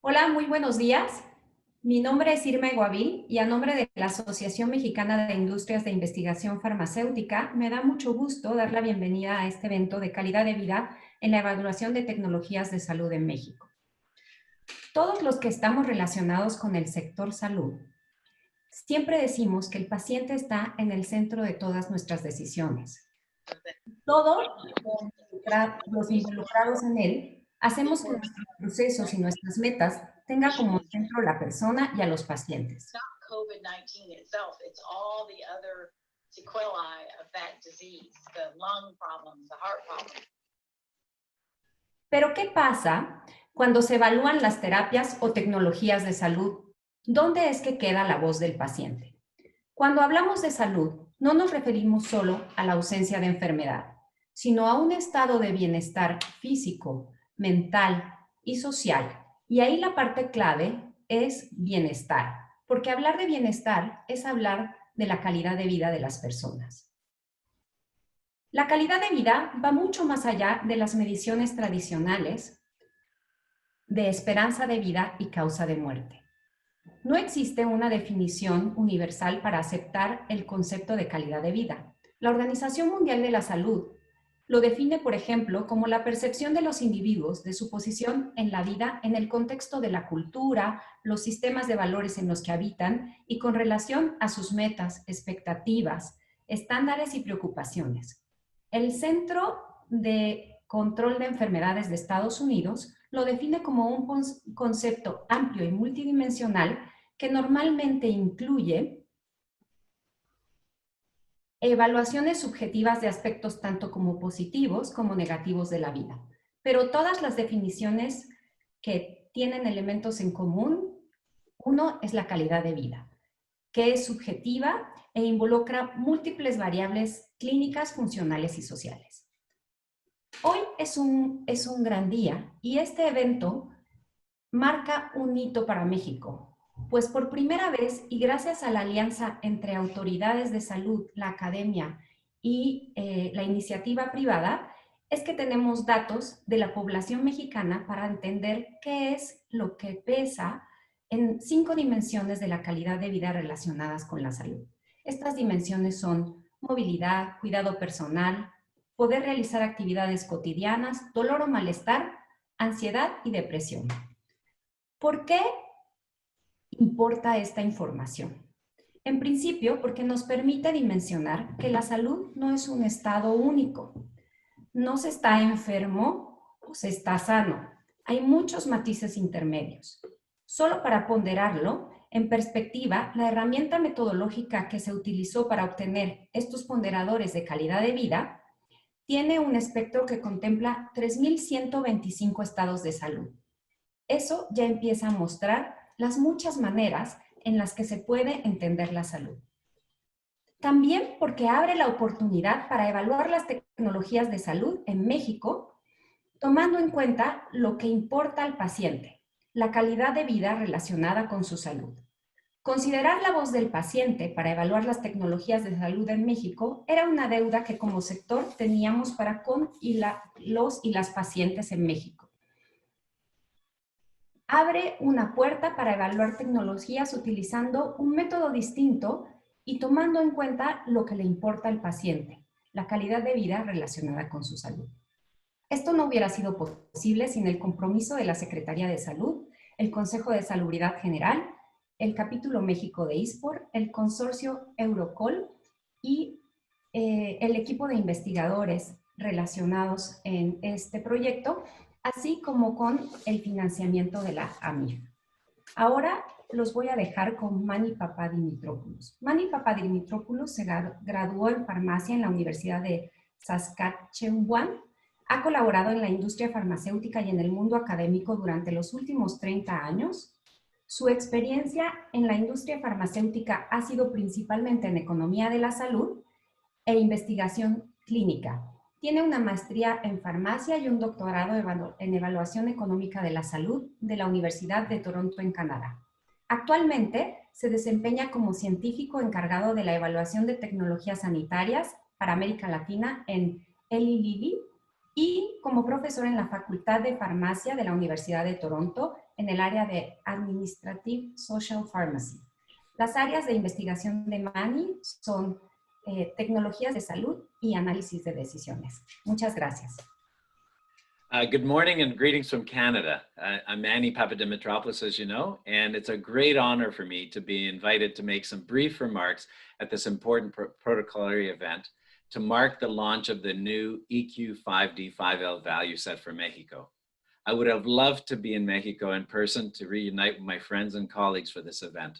Hola, muy buenos días. Mi nombre es Irma Guavil y a nombre de la Asociación Mexicana de Industrias de Investigación Farmacéutica, me da mucho gusto dar la bienvenida a este evento de calidad de vida en la evaluación de tecnologías de salud en México. Todos los que estamos relacionados con el sector salud, siempre decimos que el paciente está en el centro de todas nuestras decisiones. Todos los involucrados en él hacemos que nuestros procesos y nuestras metas tengan como centro la persona y a los pacientes. COVID-19 itself, it's all the other sequelae of that disease, the lung problems, the heart problems. Pero, ¿qué pasa cuando se evalúan las terapias o tecnologías de salud? ¿Dónde es que queda la voz del paciente? Cuando hablamos de salud, no nos referimos solo a la ausencia de enfermedad, sino a un estado de bienestar físico, mental y social. Y ahí la parte clave es bienestar, porque hablar de bienestar es hablar de la calidad de vida de las personas. La calidad de vida va mucho más allá de las mediciones tradicionales de esperanza de vida y causa de muerte. No existe una definición universal para aceptar el concepto de calidad de vida. La Organización Mundial de la Salud lo define, por ejemplo, como la percepción de los individuos de su posición en la vida en el contexto de la cultura, los sistemas de valores en los que habitan y con relación a sus metas, expectativas, estándares y preocupaciones. El Centro de Control de Enfermedades de Estados Unidos lo define como un concepto amplio y multidimensional que normalmente incluye evaluaciones subjetivas de aspectos tanto como positivos como negativos de la vida. Pero todas las definiciones que tienen elementos en común, uno es la calidad de vida, que es subjetiva e involucra múltiples variables clínicas, funcionales y sociales. Hoy es un gran día y este evento marca un hito para México, pues por primera vez y gracias a la alianza entre autoridades de salud, la academia y la iniciativa privada, es que tenemos datos de la población mexicana para entender qué es lo que pesa en 5 dimensiones de la calidad de vida relacionadas con la salud. Estas dimensiones son movilidad, cuidado personal, poder realizar actividades cotidianas, dolor o malestar, ansiedad y depresión. ¿Por qué importa esta información? En principio, porque nos permite dimensionar que la salud no es un estado único. No se está enfermo o se está sano. Hay muchos matices intermedios. Solo para ponderarlo, en perspectiva, la herramienta metodológica que se utilizó para obtener estos ponderadores de calidad de vida tiene un espectro que contempla 3.125 estados de salud. Eso ya empieza a mostrar las muchas maneras en las que se puede entender la salud. También porque abre la oportunidad para evaluar las tecnologías de salud en México, tomando en cuenta lo que importa al paciente, la calidad de vida relacionada con su salud. Considerar la voz del paciente para evaluar las tecnologías de salud en México era una deuda que como sector teníamos para con los y las pacientes en México. Abre una puerta para evaluar tecnologías utilizando un método distinto y tomando en cuenta lo que le importa al paciente, la calidad de vida relacionada con su salud. Esto no hubiera sido posible sin el compromiso de la Secretaría de Salud, el Consejo de Salubridad General, el Capítulo México de ISPOR, el Consorcio Eurocol y el equipo de investigadores relacionados en este proyecto, así como con el financiamiento de la AMIF. Ahora los voy a dejar con Mani Papadimitriopoulos. Mani Papadimitriopoulos se graduó en farmacia en la Universidad de Saskatchewan. Ha colaborado en la industria farmacéutica y en el mundo académico durante los últimos 30 años. Su experiencia en la industria farmacéutica ha sido principalmente en economía de la salud e investigación clínica. Tiene una maestría en farmacia y un doctorado en evaluación económica de la salud de la Universidad de Toronto en Canadá. Actualmente se desempeña como científico encargado de la evaluación de tecnologías sanitarias para América Latina en Eli Lilly y como profesor en la Facultad de Farmacia de la Universidad de Toronto en el área de Administrative Social Pharmacy. Las áreas de investigación de Manny son tecnologías de salud y análisis de decisiones. Muchas gracias. Good morning and greetings from Canada. I'm Manny Papadimitriopoulos, as you know, and it's a great honor for me to be invited to make some brief remarks at this important protocolary event to mark the launch of the new EQ5D5L value set for Mexico. I would have loved to be in Mexico in person to reunite with my friends and colleagues for this event.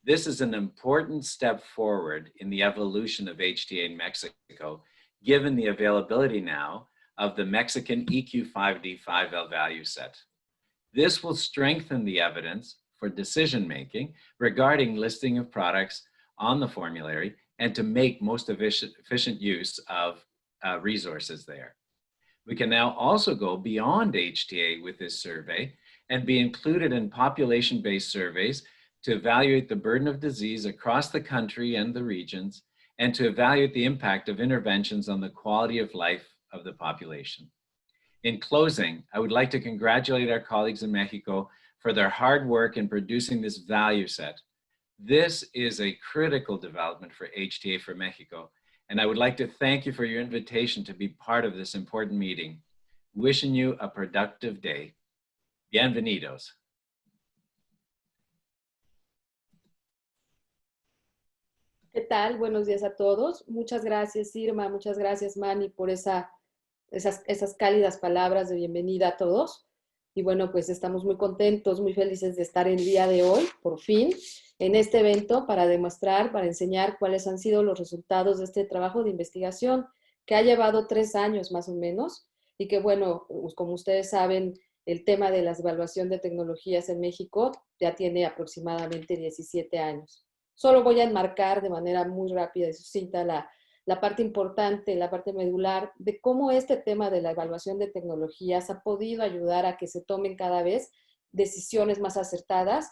This is an important step forward in the evolution of HTA in Mexico, given the availability now of the Mexican EQ5D5L value set. This will strengthen the evidence for decision-making regarding listing of products on the formulary and to make most efficient use of resources there. We can now also go beyond HTA with this survey and be included in population-based surveys to evaluate the burden of disease across the country and the regions, and to evaluate the impact of interventions on the quality of life of the population. In closing, I would like to congratulate our colleagues in Mexico for their hard work in producing this value set. This is a critical development for HTA for Mexico, and I would like to thank you for your invitation to be part of this important meeting. Wishing you a productive day. Bienvenidos. ¿Qué tal? Buenos días a todos. Muchas gracias, Irma. Muchas gracias, Manny, por esas cálidas palabras de bienvenida a todos. Y bueno, pues estamos muy contentos, muy felices de estar el día de hoy, por fin, en este evento para demostrar, para enseñar cuáles han sido los resultados de este trabajo de investigación que ha llevado 3 años más o menos y que bueno, como ustedes saben, el tema de la evaluación de tecnologías en México ya tiene aproximadamente 17 años. Solo voy a enmarcar de manera muy rápida y sucinta la parte importante, la parte medular de cómo este tema de la evaluación de tecnologías ha podido ayudar a que se tomen cada vez decisiones más acertadas,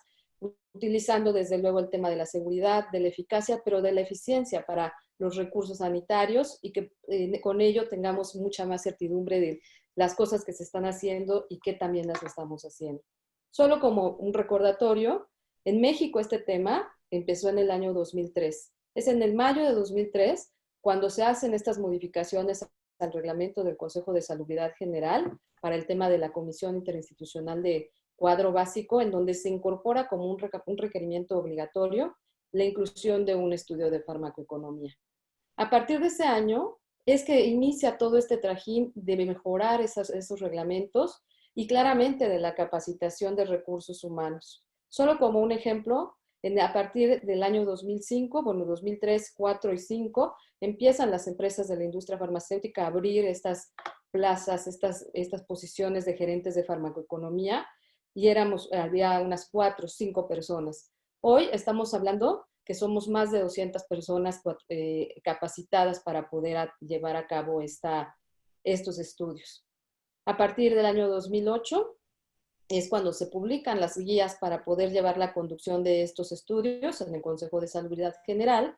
utilizando desde luego el tema de la seguridad, de la eficacia, pero de la eficiencia para los recursos sanitarios y que con ello tengamos mucha más certidumbre de las cosas que se están haciendo y que también las estamos haciendo. Solo como un recordatorio, en México este tema empezó en el año 2003. Es en el mayo de 2003 cuando se hacen estas modificaciones al reglamento del Consejo de Salubridad General para el tema de la Comisión Interinstitucional de Cuadro Básico, en donde se incorpora como un requerimiento obligatorio la inclusión de un estudio de farmacoeconomía. A partir de ese año es que inicia todo este trajín de mejorar esos reglamentos y claramente de la capacitación de recursos humanos. Solo como un ejemplo, a partir del año 2005, bueno, 2003, 4 y 5, empiezan las empresas de la industria farmacéutica a abrir estas plazas, estas posiciones de gerentes de farmacoeconomía y había unas 4 o 5 personas. Hoy estamos hablando que somos más de 200 personas capacitadas para poder llevar a cabo estos estudios. A partir del año 2008, es cuando se publican las guías para poder llevar la conducción de estos estudios en el Consejo de Salubridad General,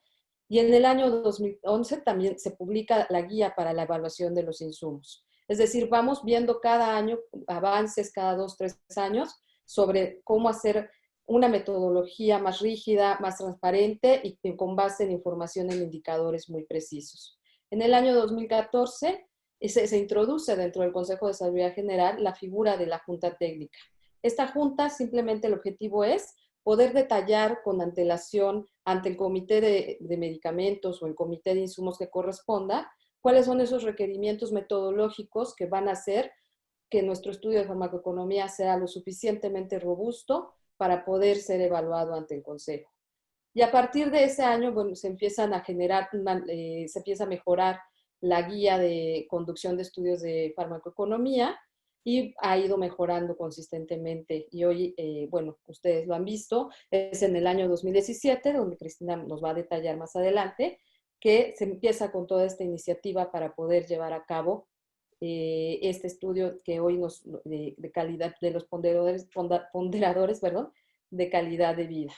y en el año 2011 también se publica la guía para la evaluación de los insumos. Es decir, vamos viendo cada año avances, cada 2, 3 años, sobre cómo hacer una metodología más rígida, más transparente y con base en información en indicadores muy precisos. En el año 2014, se introduce dentro del Consejo de Salubridad General la figura de la Junta Técnica. Esta junta simplemente el objetivo es poder detallar con antelación ante el Comité de Medicamentos o el Comité de Insumos que corresponda cuáles son esos requerimientos metodológicos que van a hacer que nuestro estudio de farmacoeconomía sea lo suficientemente robusto para poder ser evaluado ante el Consejo. Y a partir de ese año, bueno, se empiezan a generar, se empieza a mejorar la guía de conducción de estudios de farmacoeconomía y ha ido mejorando consistentemente. Y hoy, bueno, ustedes lo han visto, es en el año 2017, donde Cristina nos va a detallar más adelante, que se empieza con toda esta iniciativa para poder llevar a cabo este estudio que hoy de calidad de los ponderadores, perdón, de calidad de vida.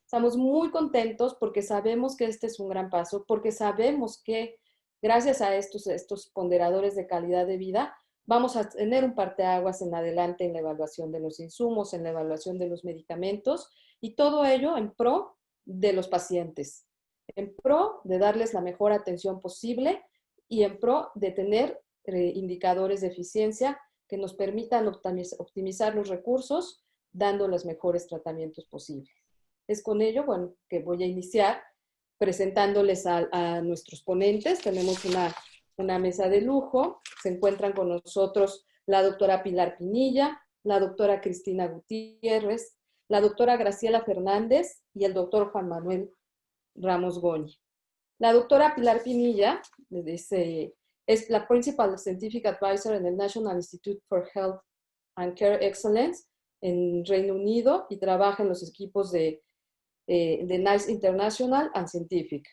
Estamos muy contentos porque sabemos que este es un gran paso, porque sabemos que Gracias a estos ponderadores de calidad de vida, vamos a tener un parteaguas en adelante en la evaluación de los insumos, en la evaluación de los medicamentos, y todo ello en pro de los pacientes, en pro de darles la mejor atención posible y en pro de tener indicadores de eficiencia que nos permitan optimizar los recursos, dando los mejores tratamientos posibles. Es con ello, bueno, que voy a iniciar presentándoles a nuestros ponentes. Tenemos una mesa de lujo. Se encuentran con nosotros la doctora Pilar Pinilla, la doctora Cristina Gutiérrez, la doctora Graciela Fernández y el doctor Juan Manuel Ramos Goñi. La doctora Pilar Pinilla es la Principal Scientific Advisor en el National Institute for Health and Care Excellence en Reino Unido y trabaja en los equipos de NICE International and Scientific.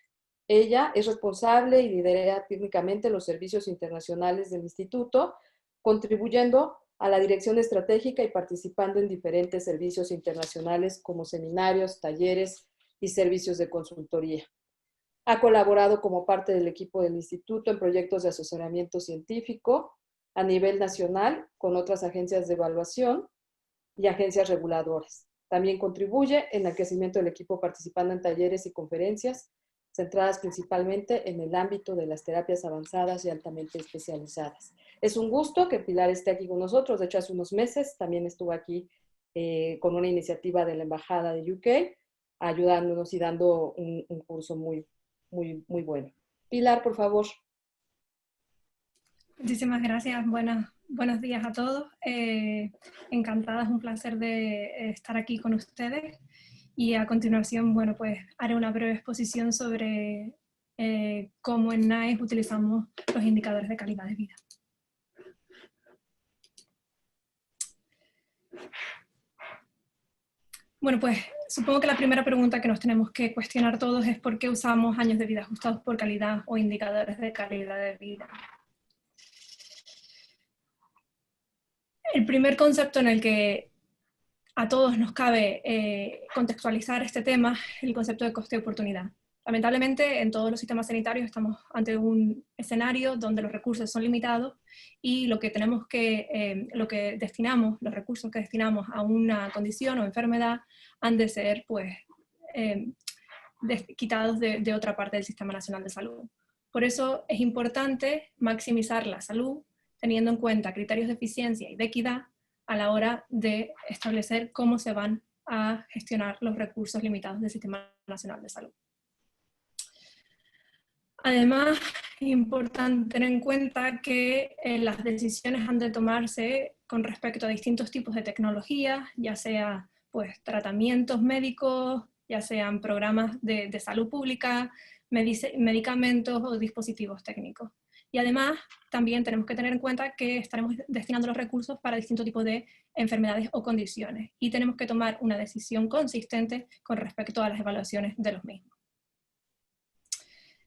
Ella es responsable y lidera técnicamente los servicios internacionales del instituto, contribuyendo a la dirección estratégica y participando en diferentes servicios internacionales como seminarios, talleres y servicios de consultoría. Ha colaborado como parte del equipo del instituto en proyectos de asesoramiento científico a nivel nacional con otras agencias de evaluación y agencias reguladoras. También contribuye en el crecimiento del equipo participando en talleres y conferencias centradas principalmente en el ámbito de las terapias avanzadas y altamente especializadas. Es un gusto que Pilar esté aquí con nosotros. De hecho, hace unos meses también estuvo aquí con una iniciativa de la Embajada de UK, ayudándonos y dando un curso muy bueno. Pilar, por favor. Muchísimas gracias. Buenos días a todos. Encantada, es un placer de estar aquí con ustedes. Y a continuación, bueno, pues haré una breve exposición sobre cómo en NICE utilizamos los indicadores de calidad de vida. Bueno, pues supongo que la primera pregunta que nos tenemos que cuestionar todos es por qué usamos años de vida ajustados por calidad o indicadores de calidad de vida. El primer concepto en el que a todos nos cabe contextualizar este tema es el concepto de coste de oportunidad. Lamentablemente, en todos los sistemas sanitarios estamos ante un escenario donde los recursos son limitados y lo que destinamos, los recursos que destinamos a una condición o enfermedad han de ser pues, quitados de otra parte del Sistema Nacional de Salud. Por eso es importante maximizar la salud teniendo en cuenta criterios de eficiencia y de equidad a la hora de establecer cómo se van a gestionar los recursos limitados del Sistema Nacional de Salud. Además, es importante tener en cuenta que las decisiones han de tomarse con respecto a distintos tipos de tecnologías, ya sea pues, tratamientos médicos, ya sean programas de salud pública, medicamentos o dispositivos técnicos. Y además, también tenemos que tener en cuenta que estaremos destinando los recursos para distintos tipos de enfermedades o condiciones y tenemos que tomar una decisión consistente con respecto a las evaluaciones de los mismos.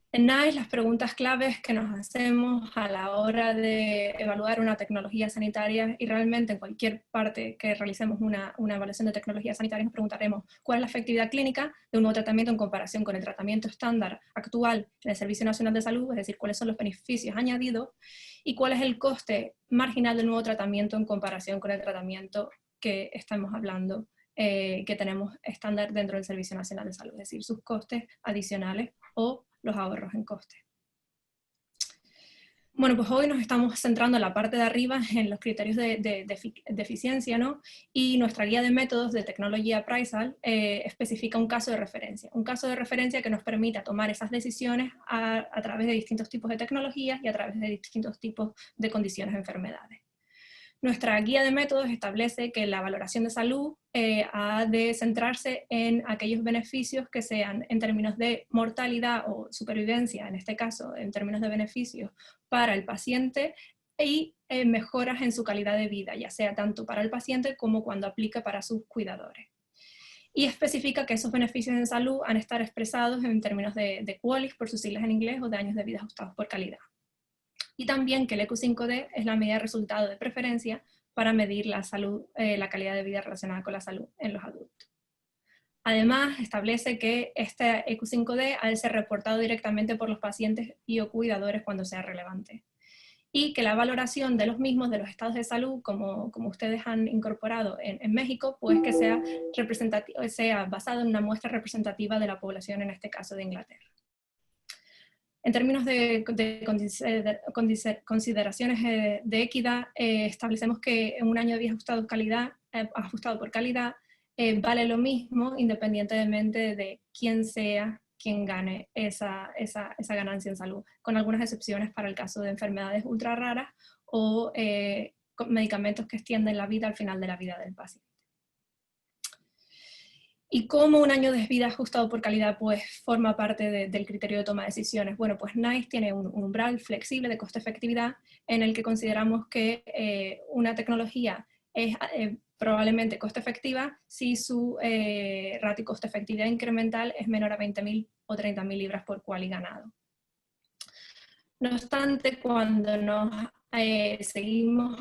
En NICE, las preguntas claves que nos hacemos a la hora de evaluar una tecnología sanitaria y realmente en cualquier parte que realicemos una evaluación de tecnología sanitaria nos preguntaremos cuál es la efectividad clínica de un nuevo tratamiento en comparación con el tratamiento estándar actual en el Servicio Nacional de Salud, es decir, cuáles son los beneficios añadidos y cuál es el coste marginal del nuevo tratamiento en comparación con el tratamiento que estamos hablando, que tenemos estándar dentro del Servicio Nacional de Salud, es decir, sus costes adicionales o los ahorros en coste. Bueno, pues hoy nos estamos centrando en la parte de arriba en los criterios de eficiencia, ¿no? Y nuestra guía de métodos de tecnología Appraisal especifica un caso de referencia que nos permita tomar esas decisiones a través de distintos tipos de tecnologías y a través de distintos tipos de condiciones o enfermedades. Nuestra guía de métodos establece que la valoración de salud ha de centrarse en aquellos beneficios que sean en términos de mortalidad o supervivencia, en este caso en términos de beneficios para el paciente y mejoras en su calidad de vida, ya sea tanto para el paciente como cuando aplica para sus cuidadores. Y especifica que esos beneficios en salud han de estar expresados en términos de QOLIS, por sus siglas en inglés, o de años de vida ajustados por calidad. Y también que el EQ5D es la medida de resultado de preferencia para medir la salud, la calidad de vida relacionada con la salud en los adultos. Además, establece que este EQ5D ha de ser reportado directamente por los pacientes y o cuidadores cuando sea relevante. Y que la valoración de los mismos, de los estados de salud, como ustedes han incorporado en México, pues que sea basado en una muestra representativa de la población, en este caso de Inglaterra. En términos de consideraciones de equidad, establecemos que en un año de vida ajustado por calidad, vale lo mismo independientemente de quién sea quien gane esa ganancia en salud, con algunas excepciones para el caso de enfermedades ultra raras o con medicamentos que extienden la vida al final de la vida del paciente. ¿Y cómo un año de vida ajustado por calidad pues, forma parte del criterio de toma de decisiones? Bueno, pues NICE tiene un umbral flexible de costo-efectividad en el que consideramos que una tecnología es probablemente costo-efectiva si su ratio costo-efectividad incremental es menor a 20.000 o 30.000 libras por cual y ganado. No obstante, cuando nos seguimos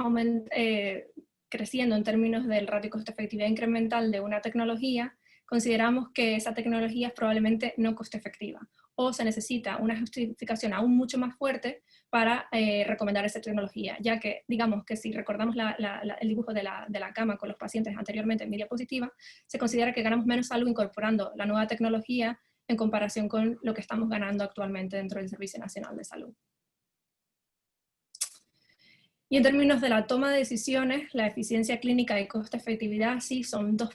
creciendo en términos del ratio costo-efectividad incremental de una tecnología, consideramos que esa tecnología es probablemente no costo efectiva o se necesita una justificación aún mucho más fuerte para recomendar esa tecnología, ya que, digamos que si recordamos el dibujo de la cama con los pacientes anteriormente en mi diapositiva, se considera que ganamos menos salud incorporando la nueva tecnología en comparación con lo que estamos ganando actualmente dentro del Servicio Nacional de Salud. Y en términos de la toma de decisiones, la eficiencia clínica y costo-efectividad sí son dos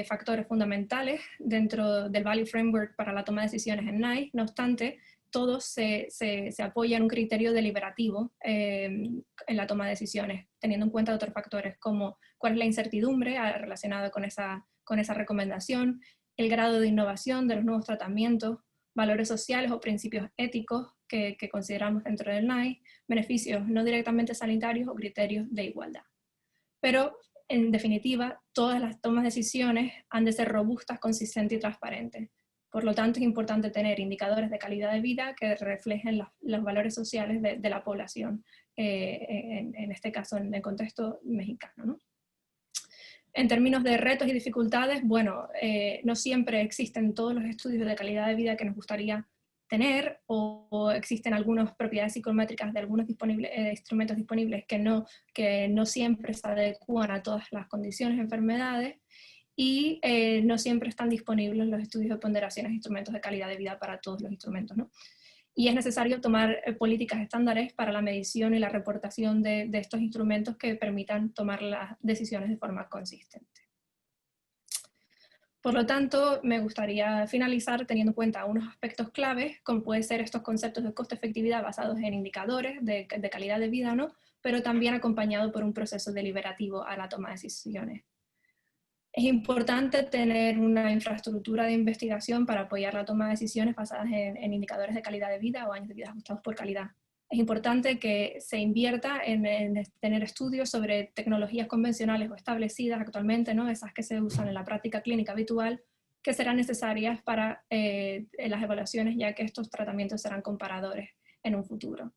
factores fundamentales dentro del Value Framework para la toma de decisiones en NICE. No obstante, todos se apoyan en un criterio deliberativo en la toma de decisiones, teniendo en cuenta otros factores como cuál es la incertidumbre relacionada con esa recomendación, el grado de innovación de los nuevos tratamientos, valores sociales o principios éticos que consideramos dentro del NICE, beneficios no directamente sanitarios o criterios de igualdad. Pero, en definitiva, todas las tomas de decisiones han de ser robustas, consistentes y transparentes. Por lo tanto, es importante tener indicadores de calidad de vida que reflejen los valores sociales de la población, en este caso en el contexto mexicano, ¿no? En términos de retos y dificultades, bueno, no siempre existen todos los estudios de calidad de vida que nos gustaría tener, o existen algunas propiedades psicométricas de algunos instrumentos disponibles que no siempre se adecúan a todas las condiciones, enfermedades, y no siempre están disponibles los estudios de ponderaciones e instrumentos de calidad de vida para todos los instrumentos, ¿no? Y es necesario tomar políticas estándares para la medición y la reportación de estos instrumentos que permitan tomar las decisiones de forma consistente. Por lo tanto, me gustaría finalizar teniendo en cuenta unos aspectos claves, como pueden ser estos conceptos de costo-efectividad basados en indicadores de calidad de vida, ¿no? Pero también acompañado por un proceso deliberativo a la toma de decisiones. Es importante tener una infraestructura de investigación para apoyar la toma de decisiones basadas en indicadores de calidad de vida o años de vida ajustados por calidad. Es importante que se invierta en tener estudios sobre tecnologías convencionales o establecidas actualmente, ¿no? Esas que se usan en la práctica clínica habitual, que serán necesarias para las evaluaciones, ya que estos tratamientos serán comparadores en un futuro.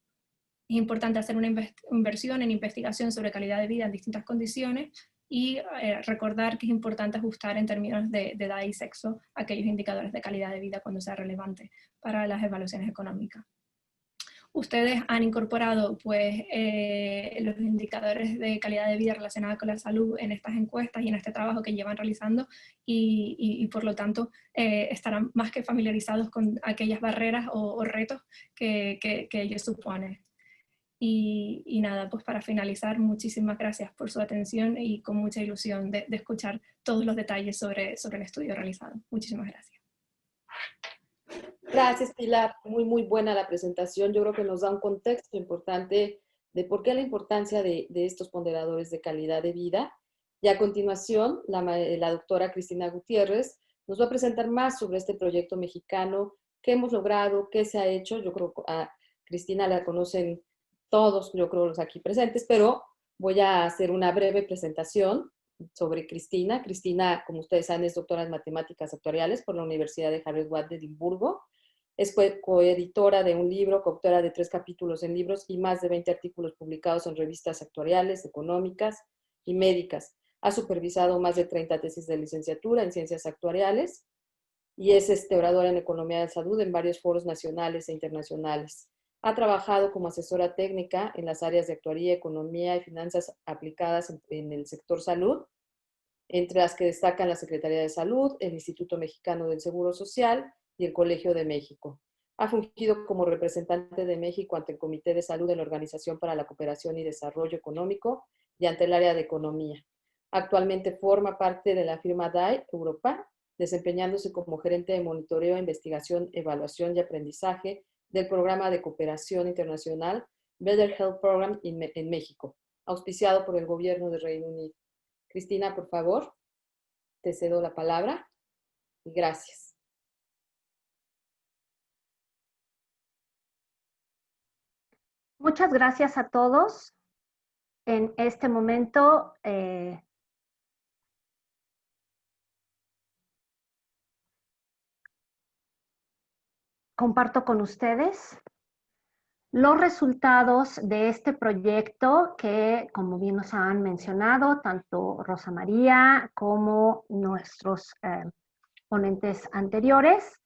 Es importante hacer una inversión en investigación sobre calidad de vida en distintas condiciones y recordar que es importante ajustar en términos de edad y sexo aquellos indicadores de calidad de vida cuando sea relevante para las evaluaciones económicas. Ustedes han incorporado pues, los indicadores de calidad de vida relacionados con la salud en estas encuestas y en este trabajo que llevan realizando y por lo tanto estarán más que familiarizados con aquellas barreras o retos que ellos suponen. Y nada, pues para finalizar, muchísimas gracias por su atención y con mucha ilusión de escuchar todos los detalles sobre el estudio realizado. Muchísimas gracias. Gracias, Pilar. Muy, muy buena la presentación. Yo creo que nos da un contexto importante de por qué la importancia de estos ponderadores de calidad de vida. Y a continuación, la doctora Cristina Gutiérrez nos va a presentar más sobre este proyecto mexicano, qué hemos logrado, qué se ha hecho. Yo creo que a Cristina la conocen todos, yo creo, los aquí presentes, pero voy a hacer una breve presentación sobre Cristina. Cristina, como ustedes saben, es doctora en matemáticas actuariales por la Universidad de Harvard de Edimburgo. Es coeditora de un libro, coautora de 3 capítulos en libros y más de 20 artículos publicados en revistas actuariales, económicas y médicas. Ha supervisado más de 30 tesis de licenciatura en ciencias actuariales y es oradora en economía de salud en varios foros nacionales e internacionales. Ha trabajado como asesora técnica en las áreas de actuaría, economía y finanzas aplicadas en el sector salud, entre las que destacan la Secretaría de Salud, el Instituto Mexicano del Seguro Social y el Colegio de México. Ha fungido como representante de México ante el Comité de Salud de la Organización para la Cooperación y Desarrollo Económico y ante el área de Economía. Actualmente forma parte de la firma DAI Europa, desempeñándose como gerente de monitoreo, investigación, evaluación y aprendizaje del Programa de Cooperación Internacional Better Health Program en México, auspiciado por el Gobierno de Reino Unido. Cristina, por favor, te cedo la palabra y gracias. Muchas gracias a todos. En este momento comparto con ustedes los resultados de este proyecto que, como bien nos han mencionado, tanto Rosa María como nuestros ponentes anteriores,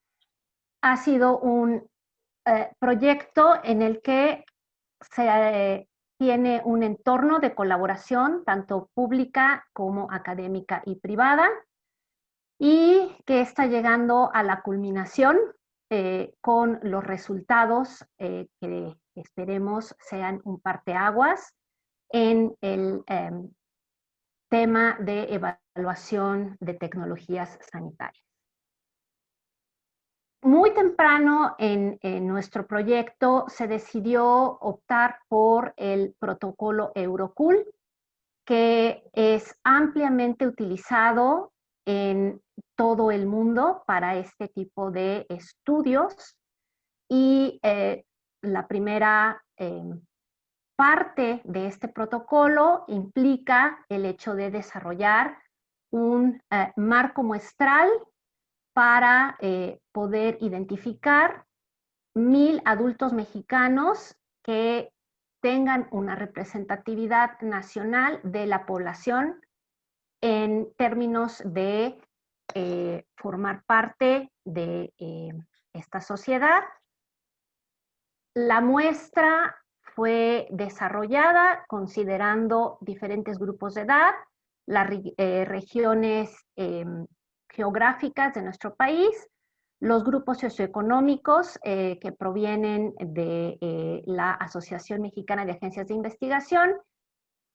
ha sido un proyecto en el que se tiene un entorno de colaboración, tanto pública como académica y privada, y que está llegando a la culminación con los resultados que esperemos sean un parteaguas en el tema de evaluación de tecnologías sanitarias. Muy temprano en nuestro proyecto se decidió optar por el protocolo Eurocool, que es ampliamente utilizado en todo el mundo para este tipo de estudios. Y la primera parte de este protocolo implica el hecho de desarrollar un marco muestral para poder identificar 1,000 adultos mexicanos que tengan una representatividad nacional de la población en términos de formar parte de esta sociedad. La muestra fue desarrollada considerando diferentes grupos de edad, las regiones geográficas de nuestro país, los grupos socioeconómicos que provienen de la Asociación Mexicana de Agencias de Investigación.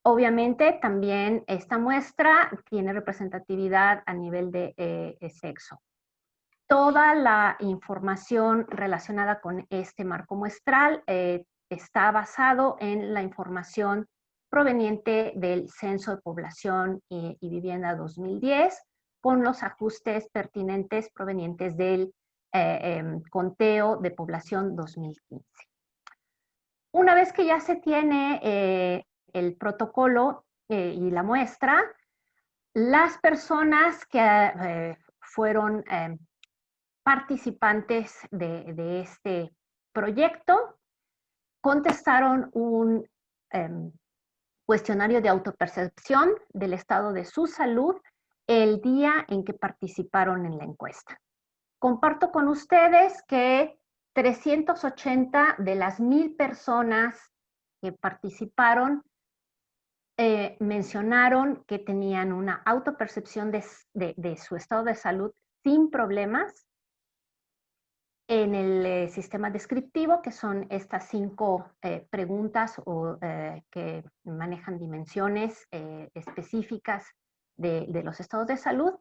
Obviamente también esta muestra tiene representatividad a nivel de sexo. Toda la información relacionada con este marco muestral está basado en la información proveniente del Censo de Población y Vivienda 2010, con los ajustes pertinentes provenientes del conteo de población 2015. Una vez que ya se tiene el protocolo y la muestra, las personas que fueron participantes de este proyecto contestaron un cuestionario de autopercepción del estado de su salud el día en que participaron en la encuesta. Comparto con ustedes que 380 de las 1,000 personas que participaron mencionaron que tenían una autopercepción de su estado de salud sin problemas en el sistema descriptivo, que son estas 5 preguntas que manejan dimensiones específicas de los estados de salud.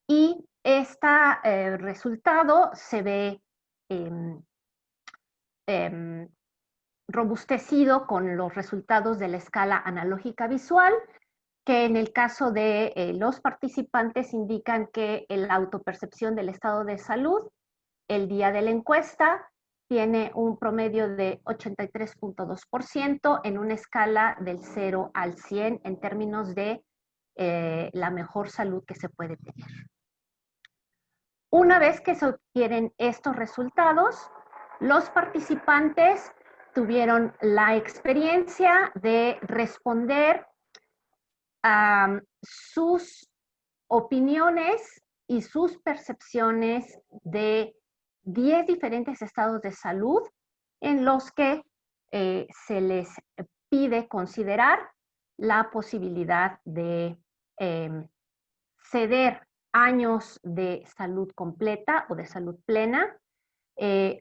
Y este resultado se ve robustecido con los resultados de la escala analógica visual, que en el caso de los participantes indican que la autopercepción del estado de salud el día de la encuesta tiene un promedio de 83.2% en una escala del 0 al 100 en términos de la mejor salud que se puede tener. Una vez que se obtienen estos resultados, los participantes tuvieron la experiencia de responder sus opiniones y sus percepciones de 10 diferentes estados de salud en los que se les pide considerar la posibilidad de ceder años de salud completa o de salud plena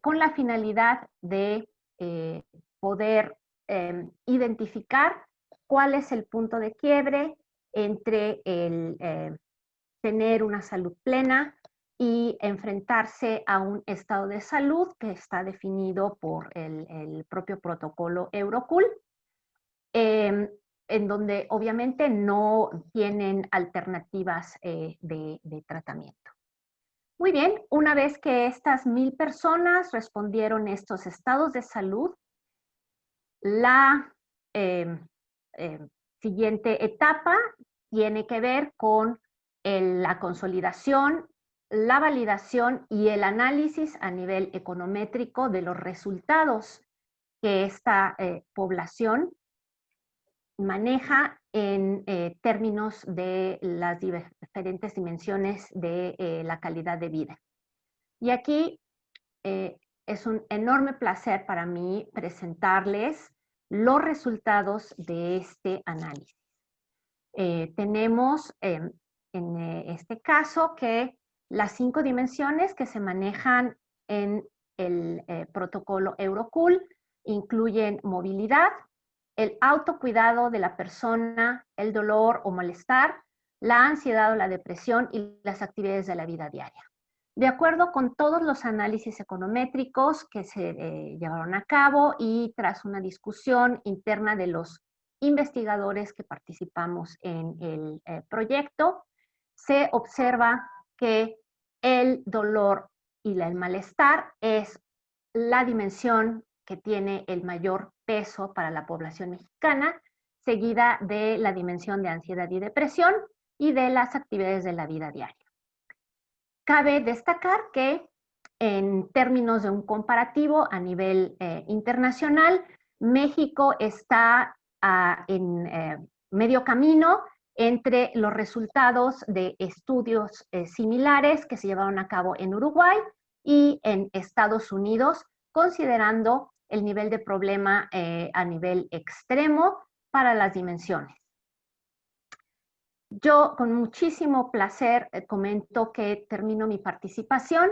con la finalidad de poder identificar cuál es el punto de quiebre entre el tener una salud plena y enfrentarse a un estado de salud que está definido por el propio protocolo Eurocool, en donde obviamente no tienen alternativas de tratamiento. Muy bien, una vez que estas 1000 personas respondieron estos estados de salud, la siguiente etapa tiene que ver con la consolidación, la validación y el análisis a nivel econométrico de los resultados que esta población maneja en términos de las diferentes dimensiones de la calidad de vida. Y aquí es un enorme placer para mí presentarles los resultados de este análisis. Tenemos en este caso que las 5 dimensiones que se manejan en el protocolo Eurocool incluyen movilidad, el autocuidado de la persona, el dolor o malestar, la ansiedad o la depresión y las actividades de la vida diaria. De acuerdo con todos los análisis econométricos que se llevaron a cabo y tras una discusión interna de los investigadores que participamos en el proyecto, se observa que el dolor y el malestar es la dimensión que tiene el mayor peso para la población mexicana, seguida de la dimensión de ansiedad y depresión y de las actividades de la vida diaria. Cabe destacar que en términos de un comparativo a nivel internacional, México está en medio camino entre los resultados de estudios similares que se llevaron a cabo en Uruguay y en Estados Unidos, considerando el nivel de problema a nivel extremo para las dimensiones. Yo con muchísimo placer comento que termino mi participación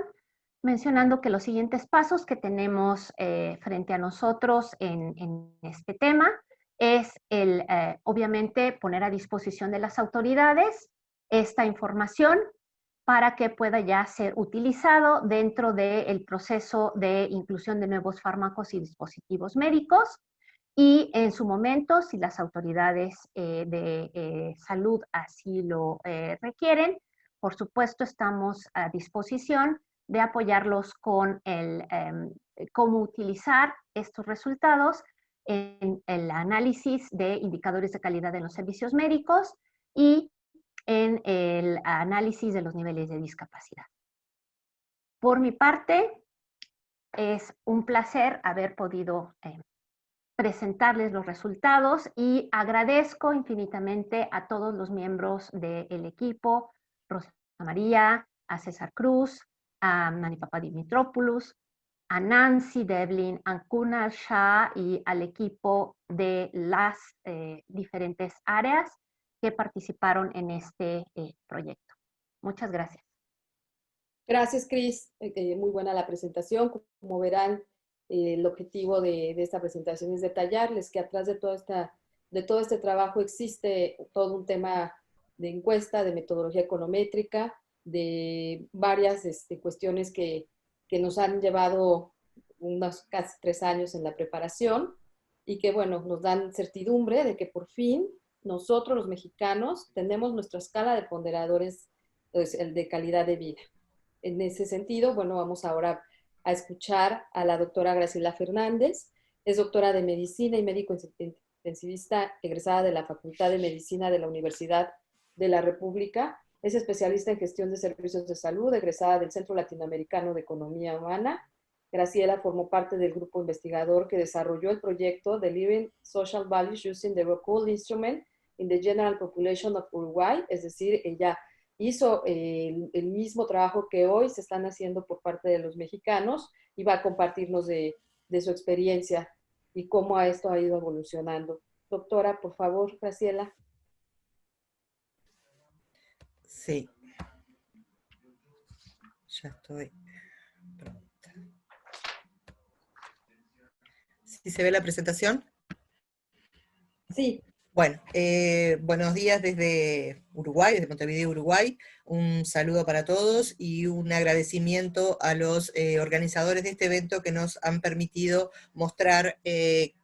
mencionando que los siguientes pasos que tenemos frente a nosotros en este tema es el, obviamente, poner a disposición de las autoridades esta información para que pueda ya ser utilizado dentro del proceso de inclusión de nuevos fármacos y dispositivos médicos. Y en su momento, si las autoridades de salud así lo requieren, por supuesto estamos a disposición de apoyarlos con cómo utilizar estos resultados en el análisis de indicadores de calidad en los servicios médicos y en el análisis de los niveles de discapacidad. Por mi parte, es un placer haber podido presentarles los resultados y agradezco infinitamente a todos los miembros del equipo, Rosa María, a César Cruz, a Manny Papadimitropoulou, a Nancy Devlin, a Kunal Shah y al equipo de las diferentes áreas que participaron en este proyecto. Muchas gracias. Gracias, Cris. Muy buena la presentación. Como verán, el objetivo de esta presentación es detallarles que atrás de todo este trabajo existe todo un tema de encuesta, de metodología econométrica, de varias cuestiones que nos han llevado unos casi 3 años en la preparación y que, bueno, nos dan certidumbre de que por fin nosotros los mexicanos tenemos nuestra escala de ponderadores, pues, el de calidad de vida. En ese sentido, bueno, vamos ahora a escuchar a la doctora Graciela Fernández. Es doctora de Medicina y médico intensivista egresada de la Facultad de Medicina de la Universidad de la República. Es especialista en gestión de servicios de salud, egresada del Centro Latinoamericano de Economía Humana. Graciela formó parte del grupo investigador que desarrolló el proyecto Delivering Social Values Using the Eurocool Instrument in the general population of Uruguay, es decir, ella hizo el mismo trabajo que hoy se están haciendo por parte de los mexicanos y va a compartirnos de su experiencia y cómo esto ha ido evolucionando. Doctora, por favor, Graciela. Sí. Ya estoy pronta. ¿Sí se ve la presentación? Sí. Bueno, buenos días desde Uruguay, desde Montevideo, Uruguay. Un saludo para todos y un agradecimiento a los organizadores de este evento que nos han permitido mostrar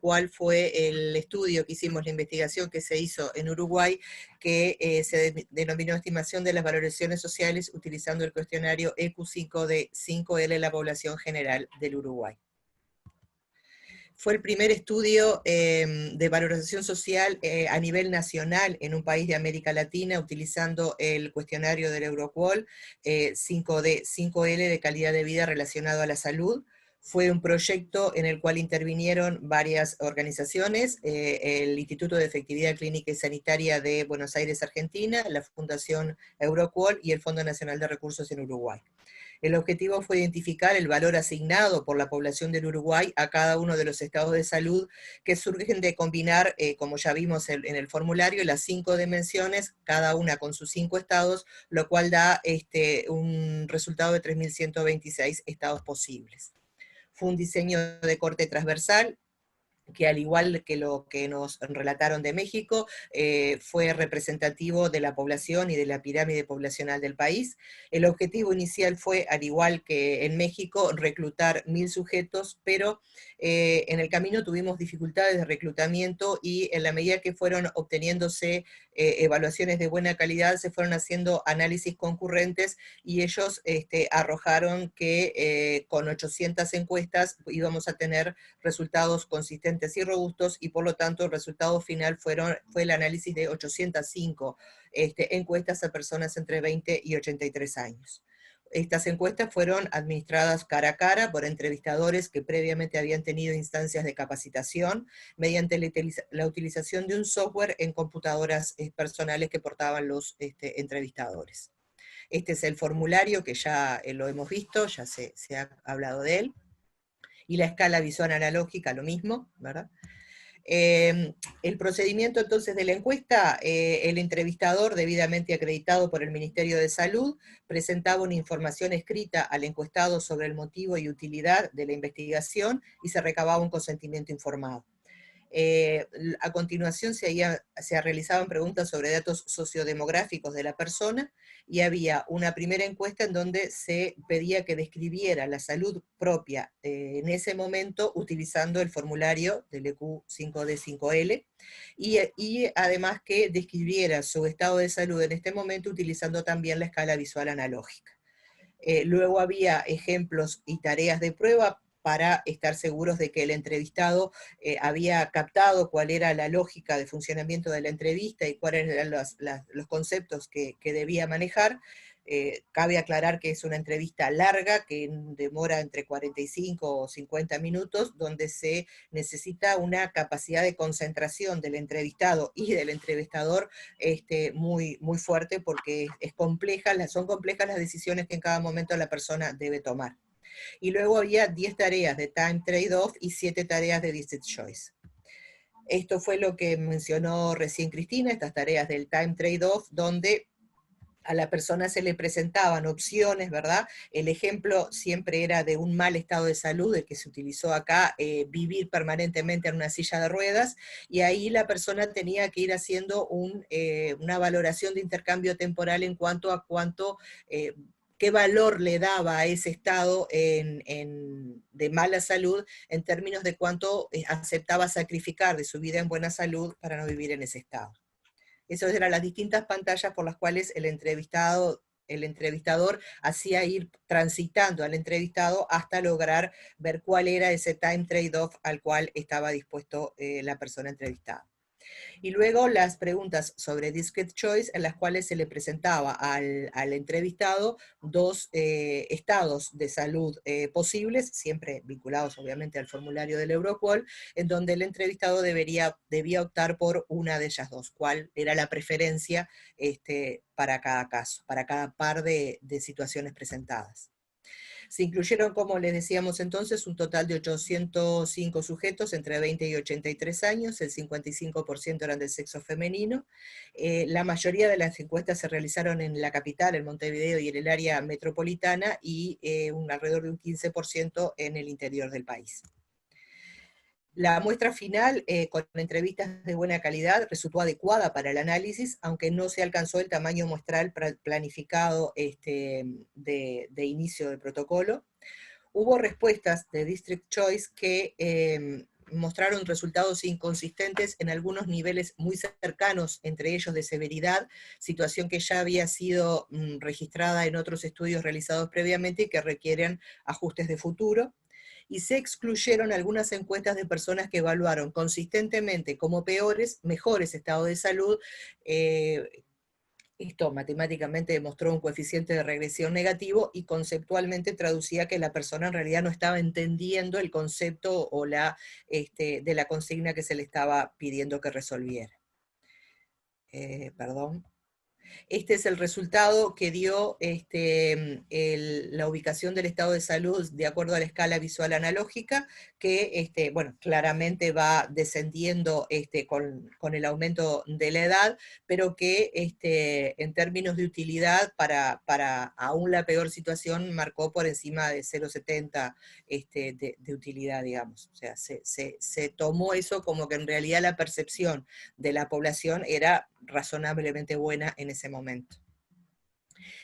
cuál fue el estudio que hicimos, la investigación que se hizo en Uruguay, que se denominó estimación de las valoraciones sociales utilizando el cuestionario EQ5 de 5L en la población general del Uruguay. Fue el primer estudio de valorización social a nivel nacional en un país de América Latina, utilizando el cuestionario del Euroqual 5D, 5L de calidad de vida relacionado a la salud. Fue un proyecto en el cual intervinieron varias organizaciones, el Instituto de Efectividad Clínica y Sanitaria de Buenos Aires, Argentina, la Fundación Euroqual y el Fondo Nacional de Recursos en Uruguay. El objetivo fue identificar el valor asignado por la población del Uruguay a cada uno de los estados de salud que surgen de combinar, como ya vimos en el formulario, las 5 dimensiones, cada una con sus 5 estados, lo cual da un resultado de 3.126 estados posibles. Fue un diseño de corte transversal, que al igual que lo que nos relataron de México, fue representativo de la población y de la pirámide poblacional del país. El objetivo inicial fue, al igual que en México, reclutar 1.000 sujetos, pero en el camino tuvimos dificultades de reclutamiento y en la medida que fueron obteniéndose evaluaciones de buena calidad, se fueron haciendo análisis concurrentes y ellos arrojaron que con 800 encuestas íbamos a tener resultados consistentes y robustos, y por lo tanto el resultado final fue el análisis de 805 encuestas a personas entre 20 y 83 años. Estas encuestas fueron administradas cara a cara por entrevistadores que previamente habían tenido instancias de capacitación mediante la utilización de un software en computadoras personales que portaban los entrevistadores. Este es el formulario que ya lo hemos visto, ya se ha hablado de él. Y la escala visual analógica, lo mismo, ¿verdad? El procedimiento entonces de la encuesta, el entrevistador debidamente acreditado por el Ministerio de Salud presentaba una información escrita al encuestado sobre el motivo y utilidad de la investigación y se recababa un consentimiento informado. A continuación se realizaban preguntas sobre datos sociodemográficos de la persona y había una primera encuesta en donde se pedía que describiera la salud propia en ese momento utilizando el formulario del EQ5D5L y además que describiera su estado de salud en este momento utilizando también la escala visual analógica. Luego había ejemplos y tareas de prueba para estar seguros de que el entrevistado había captado cuál era la lógica de funcionamiento de la entrevista y cuáles eran los conceptos que debía manejar. Cabe aclarar que es una entrevista larga, que demora entre 45 o 50 minutos, donde se necesita una capacidad de concentración del entrevistado y del entrevistador muy, muy fuerte, porque son complejas las decisiones que en cada momento la persona debe tomar. Y luego había 10 tareas de time trade-off y 7 tareas de district choice. Esto fue lo que mencionó recién Cristina, estas tareas del time trade-off, donde a la persona se le presentaban opciones, ¿verdad? El ejemplo siempre era de un mal estado de salud, el que se utilizó acá, vivir permanentemente en una silla de ruedas, y ahí la persona tenía que ir haciendo una valoración de intercambio temporal en cuanto a qué valor le daba a ese estado de mala salud en términos de cuánto aceptaba sacrificar de su vida en buena salud para no vivir en ese estado. Esas eran las distintas pantallas por las cuales el entrevistador hacía ir transitando al entrevistado hasta lograr ver cuál era ese time trade-off al cual estaba dispuesto la persona entrevistada. Y luego las preguntas sobre discrete choice, en las cuales se le presentaba al entrevistado dos estados de salud posibles, siempre vinculados obviamente al formulario del Euroqol, en donde el entrevistado debía optar por una de ellas dos, cuál era la preferencia para cada caso, para cada par de situaciones presentadas. Se incluyeron, como les decíamos entonces, un total de 805 sujetos entre 20 y 83 años, el 55% eran del sexo femenino. La mayoría de las encuestas se realizaron en la capital, en Montevideo y en el área metropolitana, y alrededor de un 15% en el interior del país. La muestra final, con entrevistas de buena calidad, resultó adecuada para el análisis, aunque no se alcanzó el tamaño muestral planificado de inicio del protocolo. Hubo respuestas de District Choice que mostraron resultados inconsistentes en algunos niveles muy cercanos, entre ellos de severidad, situación que ya había sido registrada en otros estudios realizados previamente y que requieren ajustes de futuro. Y se excluyeron algunas encuestas de personas que evaluaron consistentemente como mejores estados de salud. Esto matemáticamente demostró un coeficiente de regresión negativo y conceptualmente traducía que la persona en realidad no estaba entendiendo el concepto o de la consigna que se le estaba pidiendo que resolviera. Perdón. Este es el resultado que dio la ubicación del estado de salud de acuerdo a la escala visual analógica, que claramente va descendiendo con el aumento de la edad, pero que en términos de utilidad para aún la peor situación marcó por encima de 0,70 de utilidad, digamos. O sea, se tomó eso como que en realidad la percepción de la población era razonablemente buena en ese momento.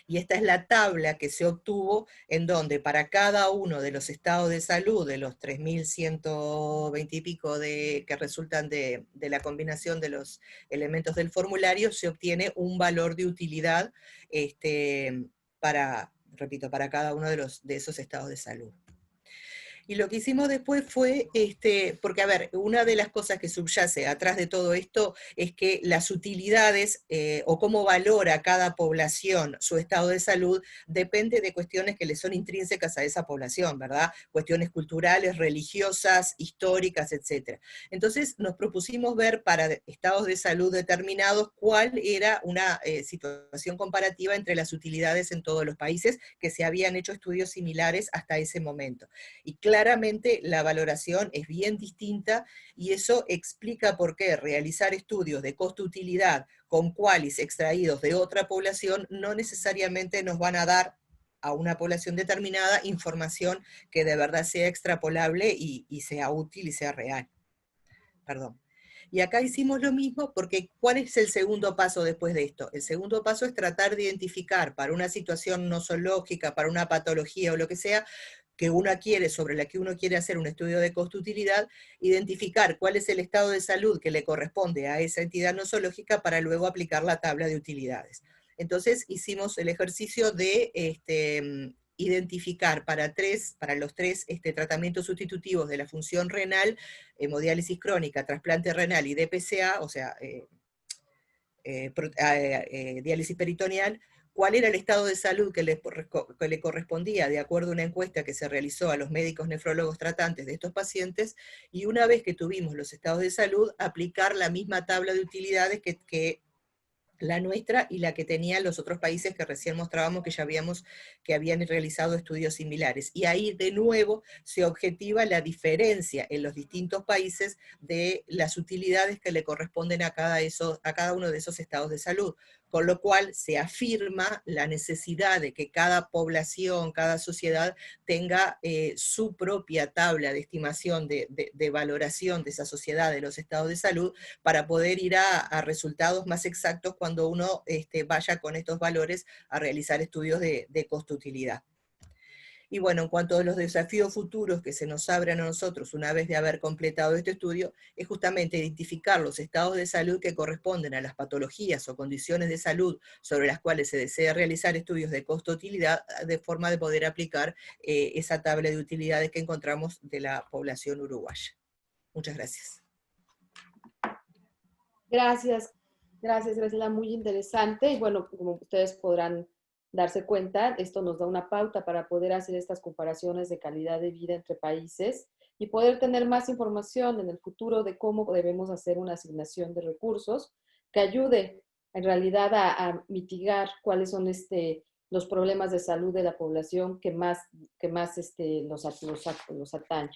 Y esta es la tabla que se obtuvo, en donde para cada uno de los estados de salud, de los 3.120 y pico que resultan de la combinación de los elementos del formulario, se obtiene un valor de utilidad para cada uno de esos estados de salud. Y lo que hicimos después fue, porque a ver, una de las cosas que subyace atrás de todo esto es que las utilidades o cómo valora cada población su estado de salud depende de cuestiones que le son intrínsecas a esa población, ¿verdad? Cuestiones culturales, religiosas, históricas, etc. Entonces nos propusimos ver para estados de salud determinados cuál era una situación comparativa entre las utilidades en todos los países que se habían hecho estudios similares hasta ese momento. Y claramente la valoración es bien distinta, y eso explica por qué realizar estudios de costo-utilidad con qualis extraídos de otra población no necesariamente nos van a dar a una población determinada información que de verdad sea extrapolable y sea útil y sea real. Perdón. Y acá hicimos lo mismo porque ¿cuál es el segundo paso después de esto? El segundo paso es tratar de identificar para una situación nosológica, para una patología o lo que sea, sobre la que uno quiere hacer un estudio de costo-utilidad, identificar cuál es el estado de salud que le corresponde a esa entidad nosológica para luego aplicar la tabla de utilidades. Entonces hicimos el ejercicio de identificar para los tres tratamientos sustitutivos de la función renal, hemodiálisis crónica, trasplante renal y DPCA, o sea, diálisis peritoneal, cuál era el estado de salud que le correspondía de acuerdo a una encuesta que se realizó a los médicos nefrólogos tratantes de estos pacientes, y una vez que tuvimos los estados de salud, aplicar la misma tabla de utilidades que la nuestra y la que tenían los otros países que recién mostrábamos que habían realizado estudios similares. Y ahí de nuevo se objetiva la diferencia en los distintos países de las utilidades que le corresponden a cada uno de esos estados de salud, con lo cual se afirma la necesidad de que cada población, cada sociedad tenga su propia tabla de estimación de valoración de esa sociedad, de los estados de salud, para poder ir a resultados más exactos cuando uno vaya con estos valores a realizar estudios de costo-utilidad. Y bueno, en cuanto a los desafíos futuros que se nos abren a nosotros una vez de haber completado este estudio, es justamente identificar los estados de salud que corresponden a las patologías o condiciones de salud sobre las cuales se desea realizar estudios de costo-utilidad, de forma de poder aplicar esa tabla de utilidades que encontramos de la población uruguaya. Muchas gracias. Gracias, gracias Graciela, muy interesante. Y bueno, como ustedes podrán darse cuenta, esto nos da una pauta para poder hacer estas comparaciones de calidad de vida entre países y poder tener más información en el futuro de cómo debemos hacer una asignación de recursos que ayude en realidad a mitigar cuáles son los problemas de salud de la población que más los atañen.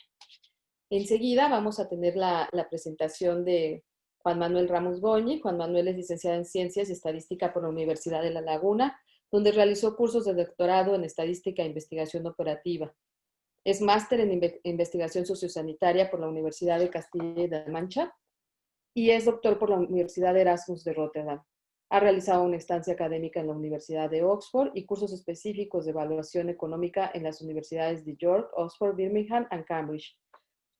Enseguida vamos a tener la presentación de Juan Manuel Ramos Goñi. Juan Manuel es licenciado en Ciencias y Estadística por la Universidad de La Laguna, donde realizó cursos de doctorado en Estadística e Investigación Operativa. Es máster en Investigación Sociosanitaria por la Universidad de Castilla y La Mancha y es doctor por la Universidad Erasmus de Rotterdam. Ha realizado una estancia académica en la Universidad de Oxford y cursos específicos de evaluación económica en las universidades de York, Oxford, Birmingham y Cambridge.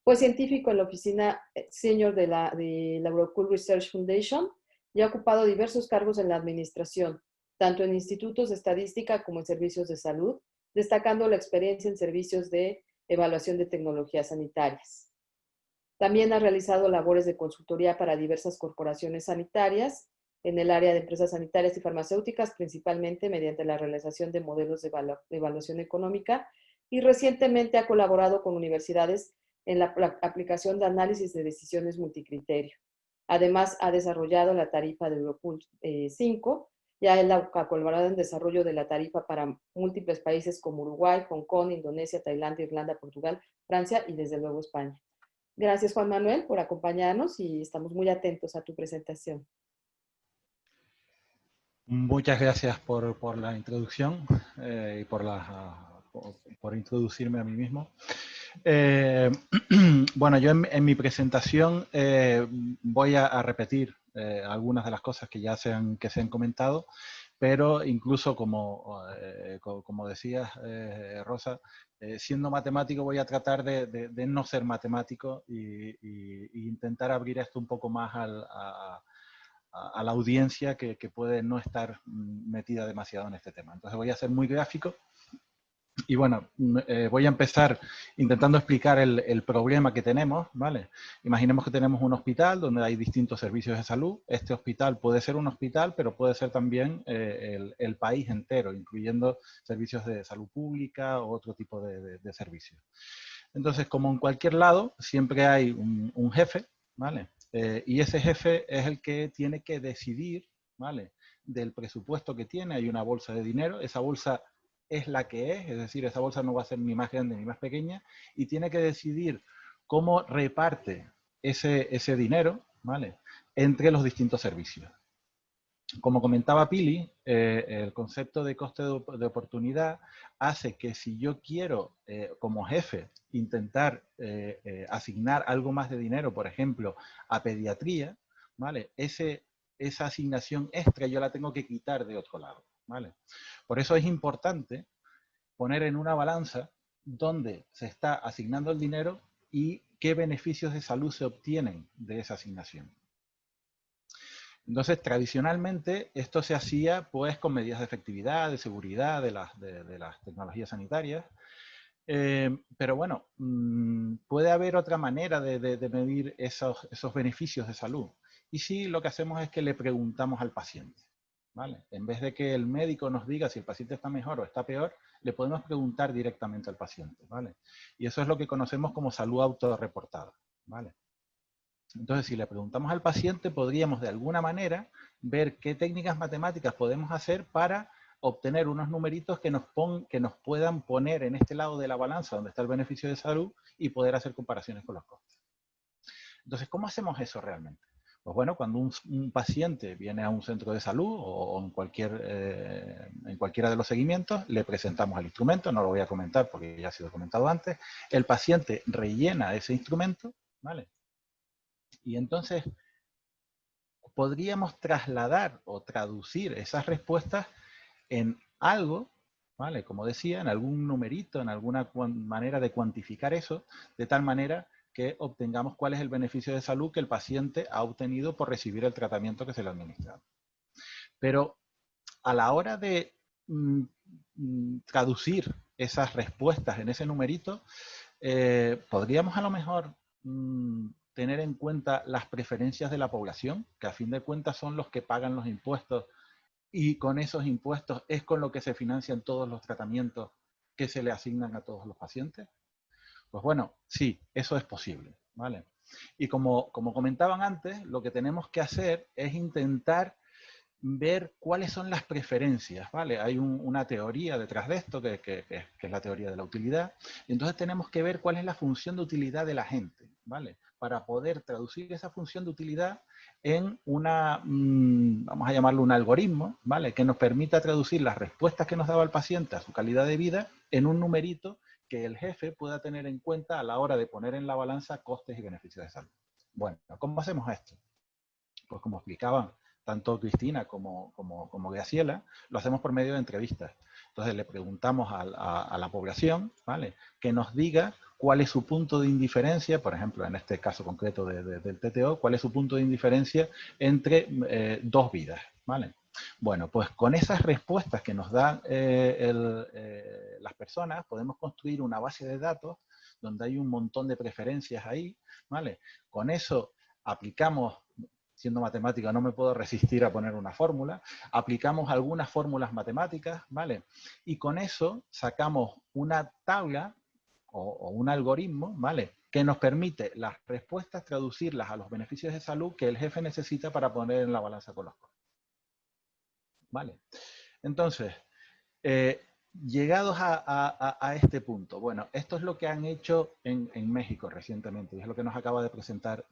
Fue científico en la oficina senior de la Eurocool Research Foundation y ha ocupado diversos cargos en la administración, tanto en institutos de estadística como en servicios de salud, destacando la experiencia en servicios de evaluación de tecnologías sanitarias. También ha realizado labores de consultoría para diversas corporaciones sanitarias en el área de empresas sanitarias y farmacéuticas, principalmente mediante la realización de modelos de evaluación económica, y recientemente ha colaborado con universidades en la aplicación de análisis de decisiones multicriterio. Además, ha desarrollado la tarifa de Europool 5 y ha colaborado en desarrollo de la tarifa para múltiples países como Uruguay, Hong Kong, Indonesia, Tailandia, Irlanda, Portugal, Francia y desde luego España. Gracias, Juan Manuel, por acompañarnos y estamos muy atentos a tu presentación. Muchas gracias por la introducción y por introducirme a mí mismo. Bueno, yo en mi presentación voy a repetir algunas de las cosas que ya se han comentado, pero incluso como decías, Rosa, siendo matemático voy a tratar de no ser matemático e intentar abrir esto un poco más a la audiencia que puede no estar metida demasiado en este tema. Entonces voy a ser muy gráfico. Y bueno, voy a empezar intentando explicar el problema que tenemos, ¿vale? Imaginemos que tenemos un hospital donde hay distintos servicios de salud. Este hospital puede ser un hospital, pero puede ser también el país entero, incluyendo servicios de salud pública o otro tipo de servicios. Entonces, como en cualquier lado, siempre hay un jefe, ¿vale? Y ese jefe es el que tiene que decidir, ¿vale? Del presupuesto que tiene. Hay una bolsa de dinero, esa bolsa es la que es decir, esa bolsa no va a ser ni más grande ni más pequeña, y tiene que decidir cómo reparte ese dinero, ¿vale? Entre los distintos servicios. Como comentaba Pili, el concepto de coste de oportunidad hace que si yo quiero, como jefe, intentar asignar algo más de dinero, por ejemplo, a pediatría, ¿vale? Esa asignación extra yo la tengo que quitar de otro lado, ¿vale? Por eso es importante poner en una balanza dónde se está asignando el dinero y qué beneficios de salud se obtienen de esa asignación. Entonces, tradicionalmente, esto se hacía pues con medidas de efectividad, de seguridad de las tecnologías sanitarias. Pero bueno, puede haber otra manera de medir esos beneficios de salud. Y sí, lo que hacemos es que le preguntamos al paciente, ¿vale? En vez de que el médico nos diga si el paciente está mejor o está peor, le podemos preguntar directamente al paciente, ¿vale? Y eso es lo que conocemos como salud autorreportada, ¿vale? Entonces, si le preguntamos al paciente, podríamos de alguna manera ver qué técnicas matemáticas podemos hacer para obtener unos numeritos que nos puedan poner en este lado de la balanza donde está el beneficio de salud y poder hacer comparaciones con los costes. Entonces, ¿cómo hacemos eso realmente? Pues bueno, cuando un paciente viene a un centro de salud o en cualquiera de los seguimientos, le presentamos el instrumento, no lo voy a comentar porque ya ha sido comentado antes. El paciente rellena ese instrumento, ¿vale? Y entonces podríamos trasladar o traducir esas respuestas en algo, ¿vale? Como decía, en algún numerito, en alguna manera de cuantificar eso, de tal manera que obtengamos cuál es el beneficio de salud que el paciente ha obtenido por recibir el tratamiento que se le ha administrado. Pero a la hora de traducir esas respuestas en ese numerito, podríamos a lo mejor tener en cuenta las preferencias de la población, que a fin de cuentas son los que pagan los impuestos, y con esos impuestos es con lo que se financian todos los tratamientos que se le asignan a todos los pacientes? Pues bueno, sí, eso es posible, ¿vale? Y como comentaban antes, lo que tenemos que hacer es intentar ver cuáles son las preferencias, ¿vale? Hay una teoría detrás de esto, que es la teoría de la utilidad, y entonces tenemos que ver cuál es la función de utilidad de la gente, ¿vale? Para poder traducir esa función de utilidad en vamos a llamarlo un algoritmo, ¿vale? Que nos permita traducir las respuestas que nos daba el paciente a su calidad de vida en un numerito que el jefe pueda tener en cuenta a la hora de poner en la balanza costes y beneficios de salud. Bueno, ¿cómo hacemos esto? Pues como explicaban tanto Cristina como Graciela, lo hacemos por medio de entrevistas. Entonces le preguntamos a la población, ¿vale?, que nos diga cuál es su punto de indiferencia, por ejemplo, en este caso concreto del TTO, cuál es su punto de indiferencia entre dos vidas, ¿vale? Bueno, pues con esas respuestas que nos dan las personas, podemos construir una base de datos donde hay un montón de preferencias ahí, ¿vale? Con eso aplicamos, siendo matemática no me puedo resistir a poner una fórmula, aplicamos algunas fórmulas matemáticas, ¿vale? Y con eso sacamos una tabla o un algoritmo, ¿vale?, que nos permite las respuestas traducirlas a los beneficios de salud que el jefe necesita para poner en la balanza con los costos. ¿Vale? Entonces, llegados a este punto, bueno, esto es lo que han hecho en México recientemente, y es lo que nos acaba de presentar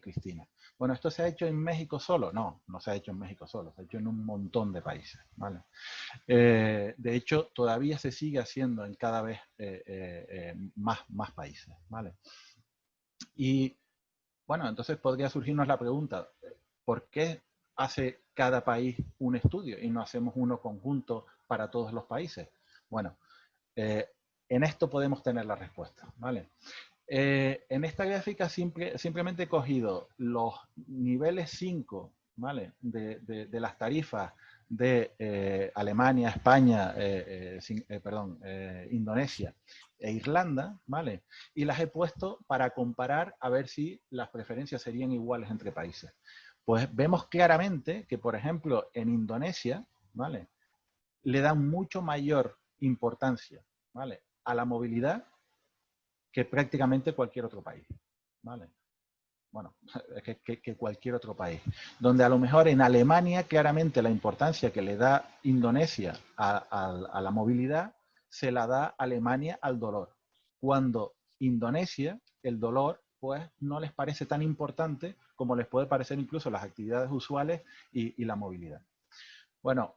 Cristina. Bueno, ¿esto se ha hecho en México solo? No, no se ha hecho en México solo, se ha hecho en un montón de países, ¿vale? De hecho, todavía se sigue haciendo en cada vez más países, ¿vale? Y, bueno, entonces podría surgirnos la pregunta, ¿por qué hace cada país un estudio y no hacemos uno conjunto para todos los países? Bueno, en esto podemos tener la respuesta, ¿vale? En esta gráfica simplemente he cogido los niveles 5, ¿vale?, de las tarifas de Alemania, España, Indonesia e Irlanda, ¿vale? Y las he puesto para comparar a ver si las preferencias serían iguales entre países. Pues vemos claramente que, por ejemplo, en Indonesia, ¿vale?, le dan mucho mayor importancia, ¿vale?, a la movilidad que prácticamente cualquier otro país, ¿vale? Bueno, que cualquier otro país. Donde a lo mejor en Alemania claramente la importancia que le da Indonesia a la movilidad se la da Alemania al dolor. Cuando Indonesia, el dolor, pues no les parece tan importante como les puede parecer incluso las actividades usuales y la movilidad. Bueno,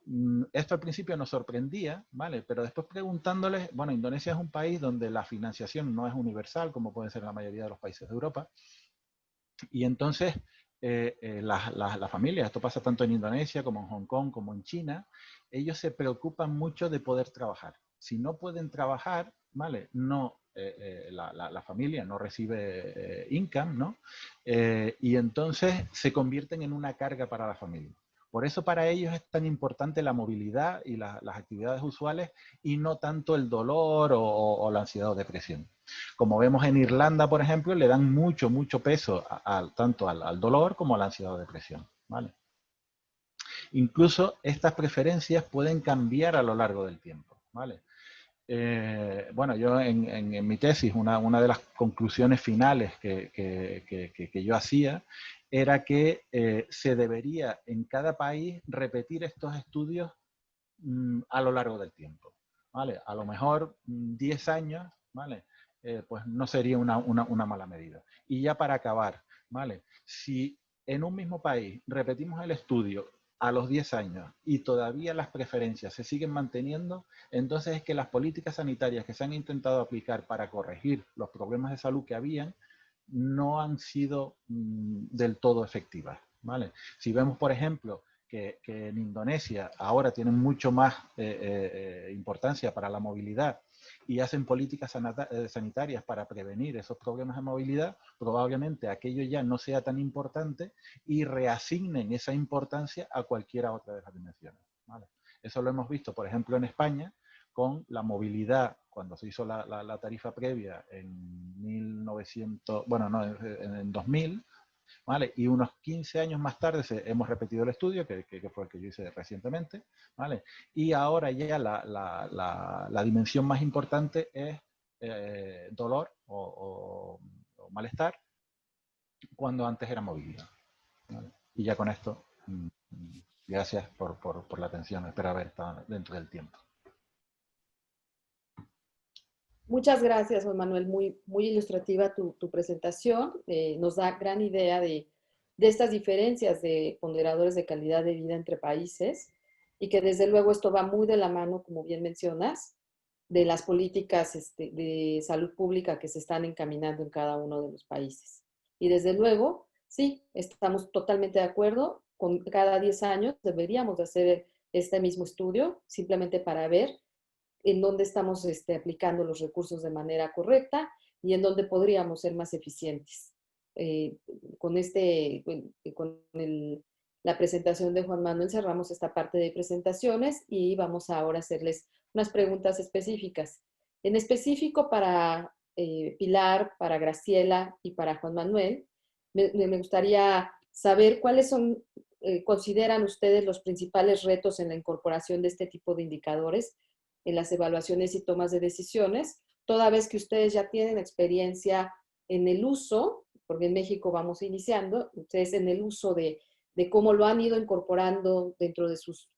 esto al principio nos sorprendía, ¿vale? Pero después preguntándoles, bueno, Indonesia es un país donde la financiación no es universal, como puede ser en la mayoría de los países de Europa. Y entonces, las familias, esto pasa tanto en Indonesia como en Hong Kong, como en China, ellos se preocupan mucho de poder trabajar. Si no pueden trabajar, ¿vale?, no, la familia no recibe income, ¿no? Y entonces se convierten en una carga para la familia. Por eso para ellos es tan importante la movilidad y las actividades usuales y no tanto el dolor o la ansiedad o depresión. Como vemos en Irlanda, por ejemplo, le dan mucho peso tanto al dolor como a la ansiedad o depresión, ¿vale? Incluso estas preferencias pueden cambiar a lo largo del tiempo, ¿vale? Bueno, yo en mi tesis, una de las conclusiones finales que yo hacía era que se debería en cada país repetir estos estudios a lo largo del tiempo, ¿vale? A lo mejor 10 años, ¿vale? Pues no sería una mala medida. Y ya para acabar, ¿vale? Si en un mismo país repetimos el estudio a los 10 años y todavía las preferencias se siguen manteniendo, entonces es que las políticas sanitarias que se han intentado aplicar para corregir los problemas de salud que habían no han sido del todo efectivas, ¿vale? Si vemos, por ejemplo, que en Indonesia ahora tienen mucho más importancia para la movilidad y hacen políticas sanitarias para prevenir esos problemas de movilidad, probablemente aquello ya no sea tan importante y reasignen esa importancia a cualquiera otra de las dimensiones, ¿vale? Eso lo hemos visto, por ejemplo, en España, con la movilidad, cuando se hizo la tarifa previa en 1900, bueno, no, en 2000, ¿vale? Y unos 15 años más tarde hemos repetido el estudio, que fue el que yo hice recientemente, ¿vale? Y ahora ya la dimensión más importante es dolor o malestar, cuando antes era movilidad, ¿vale? Y ya con esto, gracias por la atención, espero haber estado dentro del tiempo. Muchas gracias, Juan Manuel. Muy, muy ilustrativa tu presentación. Nos da gran idea de estas diferencias de ponderadores de calidad de vida entre países y que desde luego esto va muy de la mano, como bien mencionas, de las políticas de salud pública que se están encaminando en cada uno de los países. Y desde luego, sí, estamos totalmente de acuerdo. Con cada 10 años deberíamos de hacer este mismo estudio, simplemente para ver en dónde estamos aplicando los recursos de manera correcta y en dónde podríamos ser más eficientes. Con la presentación de Juan Manuel cerramos esta parte de presentaciones y vamos ahora a hacerles unas preguntas específicas. En específico para Pilar, para Graciela y para Juan Manuel, me gustaría saber cuáles son, consideran ustedes los principales retos en la incorporación de este tipo de indicadores en las evaluaciones y tomas de decisiones, toda vez que ustedes ya tienen experiencia en el uso, porque en México vamos iniciando, ustedes en el uso de cómo lo han ido incorporando dentro de sus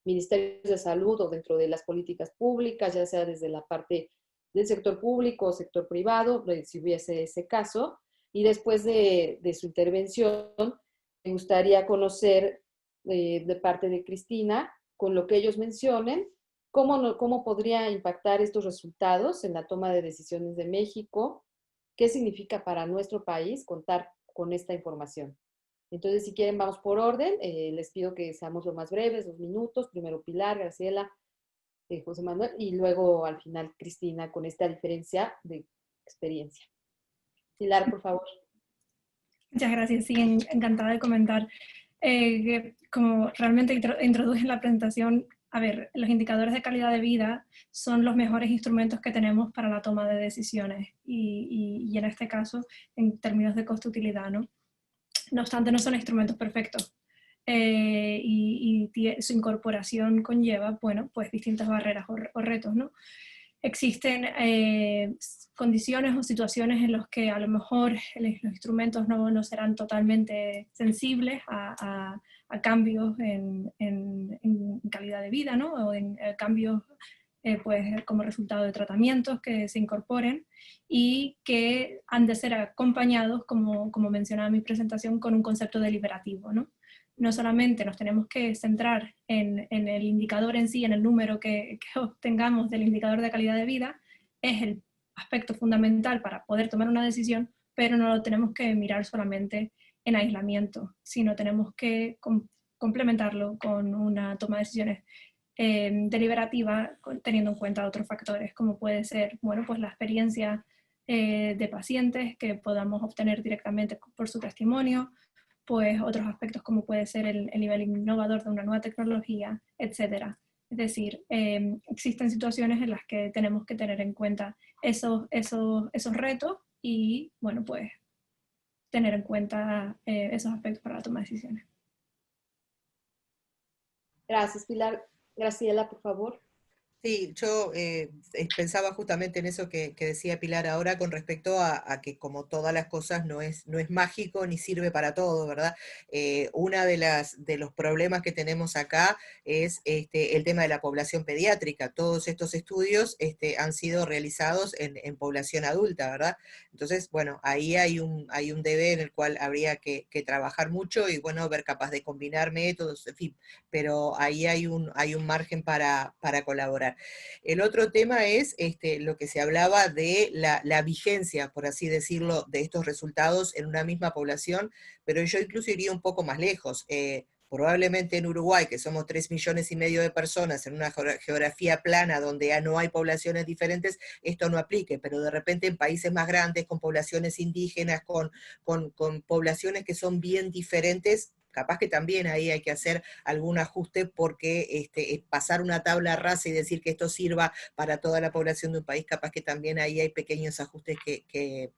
ministerios de salud o dentro de las políticas públicas, ya sea desde la parte del sector público o sector privado, si hubiese ese caso. Y después de su intervención, me gustaría conocer de parte de Cristina, con lo que ellos mencionen, ¿Cómo podría impactar estos resultados en la toma de decisiones de México? ¿Qué significa para nuestro país contar con esta información? Entonces, si quieren, vamos por orden. Les pido que seamos lo más breves, 2 minutos. Primero Pilar, Graciela, José Manuel, y luego al final Cristina, con esta diferencia de experiencia. Pilar, por favor. Muchas gracias, sí, encantada de comentar. Como realmente introduje en la presentación, a ver, los indicadores de calidad de vida son los mejores instrumentos que tenemos para la toma de decisiones y en este caso, en términos de costo-utilidad, ¿no? No obstante, no son instrumentos perfectos y su incorporación conlleva, bueno, pues distintas barreras o retos, ¿no? Existen condiciones o situaciones en las que a lo mejor los instrumentos no serán totalmente sensibles a cambios en calidad de vida, ¿no? O en cambios pues, como resultado de tratamientos que se incorporen y que han de ser acompañados, como mencionaba en mi presentación, con un concepto deliberativo, ¿no? No solamente nos tenemos que centrar en el indicador en sí, en el número que obtengamos del indicador de calidad de vida, es el aspecto fundamental para poder tomar una decisión, pero no lo tenemos que mirar solamente en aislamiento, sino tenemos que complementarlo con una toma de decisiones deliberativa, teniendo en cuenta otros factores, como puede ser, bueno, pues la experiencia de pacientes que podamos obtener directamente por su testimonio, pues otros aspectos como puede ser el nivel innovador de una nueva tecnología, etc. Es decir, existen situaciones en las que tenemos que tener en cuenta esos retos y, bueno, pues tener en cuenta esos aspectos para la toma de decisiones. Gracias, Pilar. Graciela, por favor. Sí, yo pensaba justamente en eso que decía Pilar ahora con respecto a que como todas las cosas no es mágico ni sirve para todo, ¿verdad? Una de los problemas que tenemos acá es el tema de la población pediátrica. Todos estos estudios han sido realizados en población adulta, ¿verdad? Entonces, bueno, ahí hay un deber en el cual habría que trabajar mucho y, bueno, ver capaz de combinar métodos, en fin, pero ahí hay un margen para colaborar. El otro tema es lo que se hablaba de la vigencia, por así decirlo, de estos resultados en una misma población, pero yo incluso iría un poco más lejos. Probablemente en Uruguay, que somos 3,5 millones de personas, en una geografía plana donde ya no hay poblaciones diferentes, esto no aplique, pero de repente en países más grandes, con poblaciones indígenas, con poblaciones que son bien diferentes, capaz que también ahí hay que hacer algún ajuste porque pasar una tabla rasa y decir que esto sirva para toda la población de un país, capaz que también ahí hay pequeños ajustes que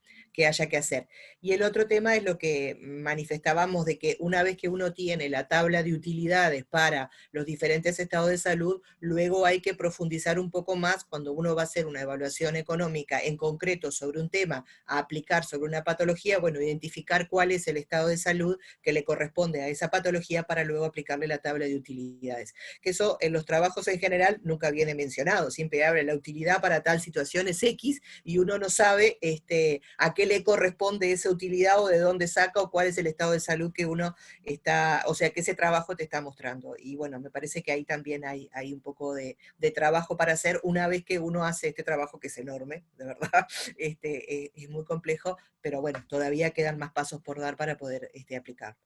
haya que hacer. Y el otro tema es lo que manifestábamos de que una vez que uno tiene la tabla de utilidades para los diferentes estados de salud, luego hay que profundizar un poco más cuando uno va a hacer una evaluación económica en concreto sobre un tema a aplicar sobre una patología, bueno, identificar cuál es el estado de salud que le corresponde a esa patología para luego aplicarle la tabla de utilidades. Que eso en los trabajos en general nunca viene mencionado, siempre habla la utilidad para tal situación es X y uno no sabe a qué le corresponde esa utilidad o de dónde saca o cuál es el estado de salud que uno está, o sea, que ese trabajo te está mostrando. Y bueno, me parece que ahí también hay un poco de trabajo para hacer una vez que uno hace este trabajo que es enorme, de verdad, es muy complejo, pero bueno, todavía quedan más pasos por dar para poder aplicar.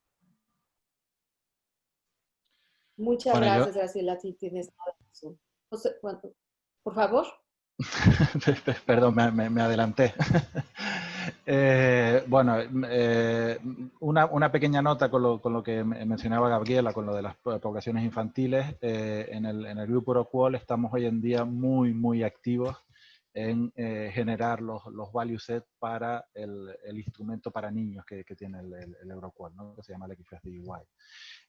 Muchas Bueno, gracias, Graciela, sí tienes toda la razón. José, bueno, por favor. Perdón, me adelanté. Bueno, una pequeña nota con lo que mencionaba Gabriela, con lo de las poblaciones infantiles. En el grupo Euroqual estamos hoy en día muy activos en generar los value sets para el instrumento para niños que tiene el Euroqual, ¿no? Que se llama el XFDUY.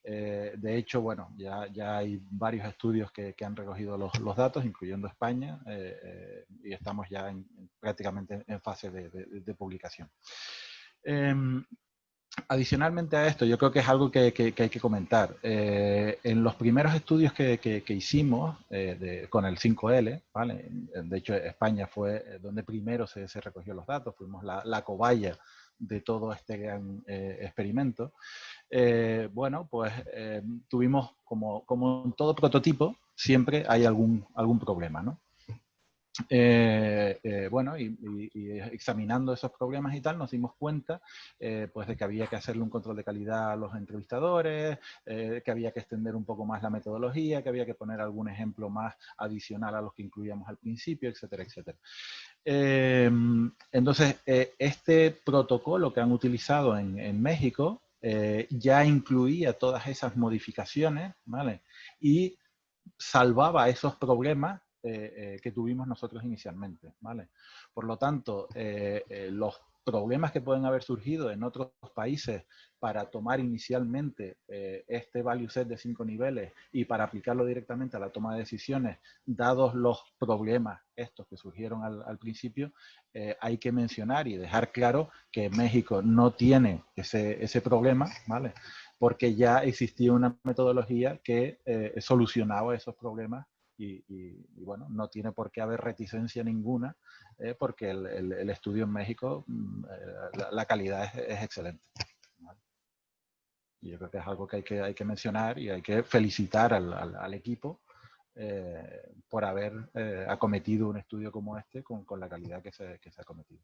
De hecho, bueno, ya hay varios estudios que han recogido los datos, incluyendo España, y estamos ya prácticamente en fase de publicación. Adicionalmente a esto, yo creo que es algo que hay que comentar. En los primeros estudios que hicimos con el 5L, ¿vale? De hecho, España fue donde primero se recogió los datos, fuimos la cobaya de todo este gran experimento. Bueno, pues tuvimos, como en todo prototipo, siempre hay algún problema, ¿no? Bueno, y examinando esos problemas y tal, nos dimos cuenta pues de que había que hacerle un control de calidad a los entrevistadores, que había que extender un poco más la metodología, que había que poner algún ejemplo más adicional a los que incluíamos al principio, etcétera, etcétera. Entonces, este protocolo que han utilizado en México ya incluía todas esas modificaciones, ¿vale? Y salvaba esos problemas que tuvimos nosotros inicialmente, ¿vale? Por lo tanto, los problemas que pueden haber surgido en otros países para tomar inicialmente este value set de 5 niveles y para aplicarlo directamente a la toma de decisiones, dados los problemas estos que surgieron al principio, hay que mencionar y dejar claro que México no tiene ese problema, ¿vale? Porque ya existía una metodología que solucionaba esos problemas y bueno, no tiene por qué haber reticencia ninguna porque el estudio en México, la calidad es excelente, ¿vale? Y yo creo que es algo que hay que mencionar y hay que felicitar al equipo por haber acometido un estudio como este con la calidad que se ha acometido.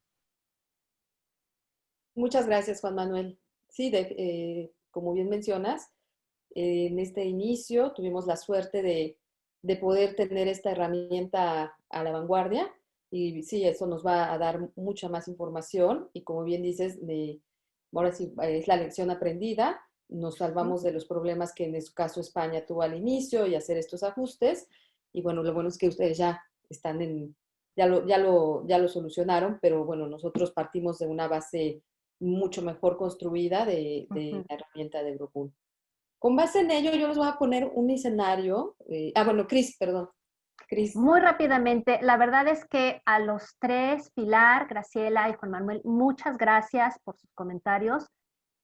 Muchas gracias, Juan Manuel. Sí, como bien mencionas, en este inicio tuvimos la suerte de poder tener esta herramienta a la vanguardia y sí, eso nos va a dar mucha más información y como bien dices, ahora sí es la lección aprendida, nos salvamos de los problemas que en su caso España tuvo al inicio y hacer estos ajustes y bueno, lo bueno es que ustedes ya están ya lo solucionaron, pero bueno, nosotros partimos de una base mucho mejor construida de la herramienta de Europool. Con base en ello, yo les voy a poner un escenario. Bueno, Cris, perdón. Cris. Muy rápidamente, la verdad es que a los tres, Pilar, Graciela y Juan Manuel, muchas gracias por sus comentarios.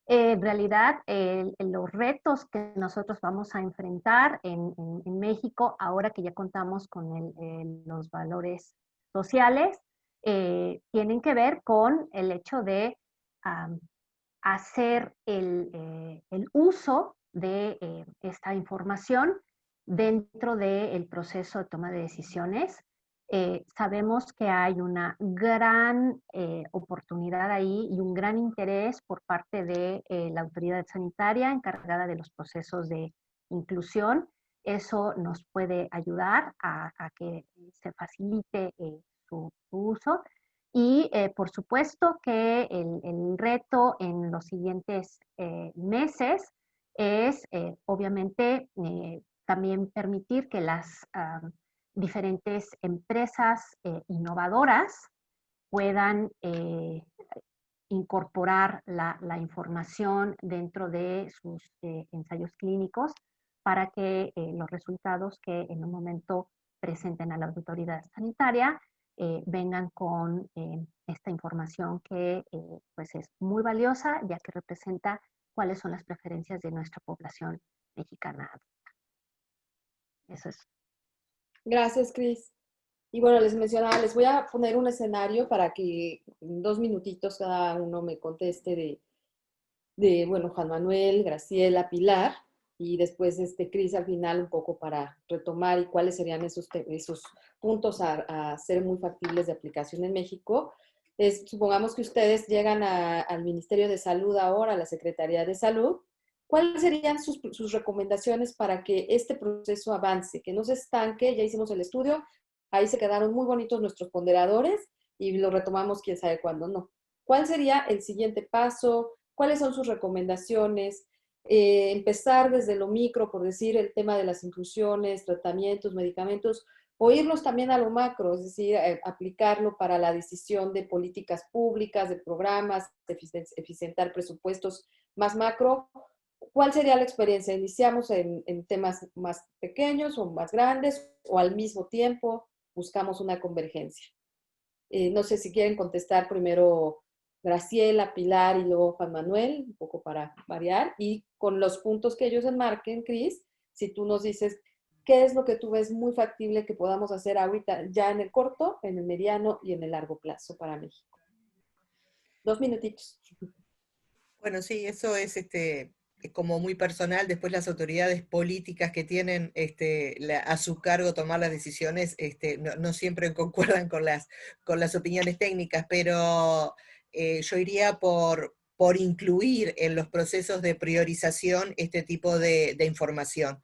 En realidad, los retos que nosotros vamos a enfrentar en México, ahora que ya contamos con los valores sociales, tienen que ver con el hecho de hacer el uso de esta información dentro del proceso de toma de decisiones. Sabemos que hay una gran oportunidad ahí y un gran interés por parte de la autoridad sanitaria encargada de los procesos de inclusión. Eso nos puede ayudar a que se facilite su uso. Y por supuesto que el reto en los siguientes meses es obviamente también permitir que las diferentes empresas innovadoras puedan incorporar la información dentro de sus ensayos clínicos para que los resultados que en un momento presenten a la autoridad sanitaria vengan con esta información que pues es muy valiosa, ya que representa cuáles son las preferencias de nuestra población mexicana. Eso es. Gracias, Cris. Y bueno, les mencionaba, les voy a poner un escenario para que en 2 minutitos cada uno me conteste bueno, Juan Manuel, Graciela, Pilar, y después Cris al final un poco para retomar y cuáles serían esos puntos a ser muy factibles de aplicación en México. Supongamos que ustedes llegan al Ministerio de Salud ahora, a la Secretaría de Salud. ¿Cuáles serían sus recomendaciones para que este proceso avance, que no se estanque? Ya hicimos el estudio, ahí se quedaron muy bonitos nuestros ponderadores y lo retomamos quién sabe cuándo, no. ¿Cuál sería el siguiente paso? ¿Cuáles son sus recomendaciones? Empezar desde lo micro, por decir, el tema de las inclusiones, tratamientos, medicamentos, o irnos también a lo macro, es decir, aplicarlo para la decisión de políticas públicas, de programas, eficientar presupuestos más macro. ¿Cuál sería la experiencia? ¿Iniciamos en temas más pequeños o más grandes o al mismo tiempo buscamos una convergencia? No sé si quieren contestar primero Graciela, Pilar y luego Juan Manuel, un poco para variar, y con los puntos que ellos enmarquen, Cris, si tú nos dices qué es lo que tú ves muy factible que podamos hacer ahorita ya en el corto, en el mediano y en el largo plazo para México. 2 minutitos. Bueno, sí, eso es como muy personal. Después las autoridades políticas que tienen a su cargo tomar las decisiones no siempre concuerdan con las opiniones técnicas, pero yo iría por incluir en los procesos de priorización este tipo de información,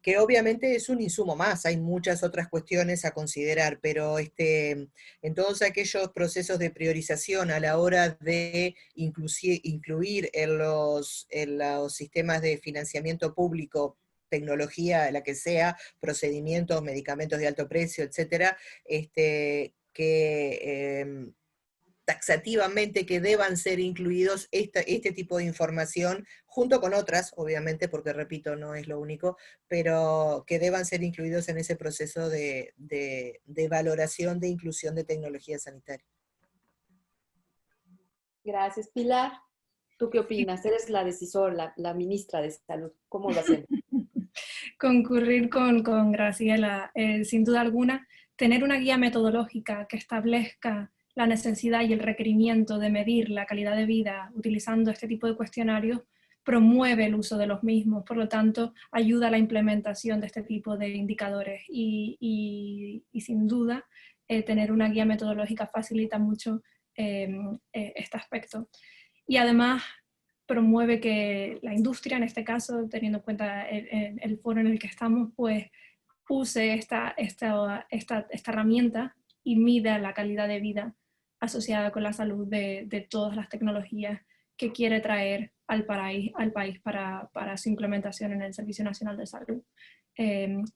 que obviamente es un insumo más, hay muchas otras cuestiones a considerar, pero en todos aquellos procesos de priorización a la hora de incluir en los sistemas de financiamiento público tecnología, la que sea, procedimientos, medicamentos de alto precio, etcétera, taxativamente que deban ser incluidos este tipo de información, junto con otras, obviamente, porque repito, no es lo único, pero que deban ser incluidos en ese proceso de valoración de inclusión de tecnología sanitaria. Gracias, Pilar. ¿Tú qué opinas? Eres la decisora, la ministra de Salud. ¿Cómo lo hacemos? Concurrir con Graciela, sin duda alguna, tener una guía metodológica que establezca la necesidad y el requerimiento de medir la calidad de vida utilizando este tipo de cuestionarios promueve el uso de los mismos, por lo tanto ayuda a la implementación de este tipo de indicadores y sin duda tener una guía metodológica facilita mucho este aspecto. Y además promueve que la industria, en este caso, teniendo en cuenta el foro en el que estamos, pues use esta herramienta y mida la calidad de vida asociada con la salud de todas las tecnologías que quiere traer al país para su implementación en el Servicio Nacional de Salud.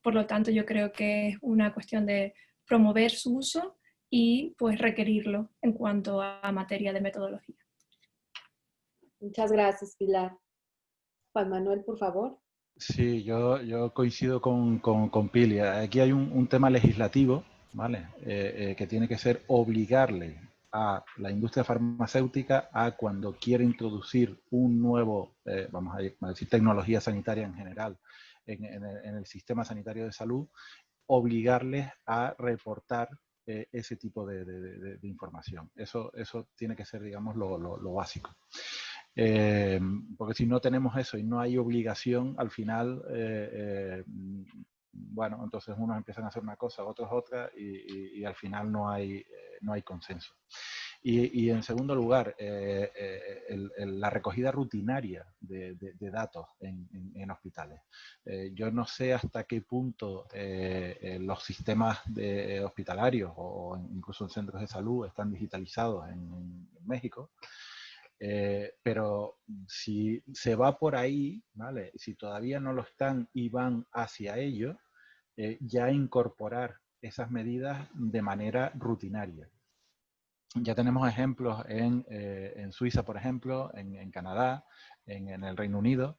Por lo tanto, yo creo que es una cuestión de promover su uso y pues requerirlo en cuanto a materia de metodología. Muchas gracias, Pilar. Juan Manuel, por favor. Sí, yo coincido con Pili. Aquí hay un tema legislativo, ¿vale? Que tiene que ser obligarle a la industria farmacéutica a cuando quiere introducir un nuevo, vamos a decir, tecnología sanitaria en general en el sistema sanitario de salud, obligarles a reportar ese tipo de información. Eso tiene que ser, digamos, lo básico. Porque si no tenemos eso y no hay obligación, al final, bueno, entonces unos empiezan a hacer una cosa, otros otra, y al final no hay consenso. Y en segundo lugar, la recogida rutinaria de datos en hospitales. Yo no sé hasta qué punto los sistemas hospitalarios o incluso en centros de salud están digitalizados en México. Pero si se va por ahí, ¿vale? Si todavía no lo están y van hacia ello, ya incorporar esas medidas de manera rutinaria. Ya tenemos ejemplos en Suiza, por ejemplo, en Canadá, en el Reino Unido.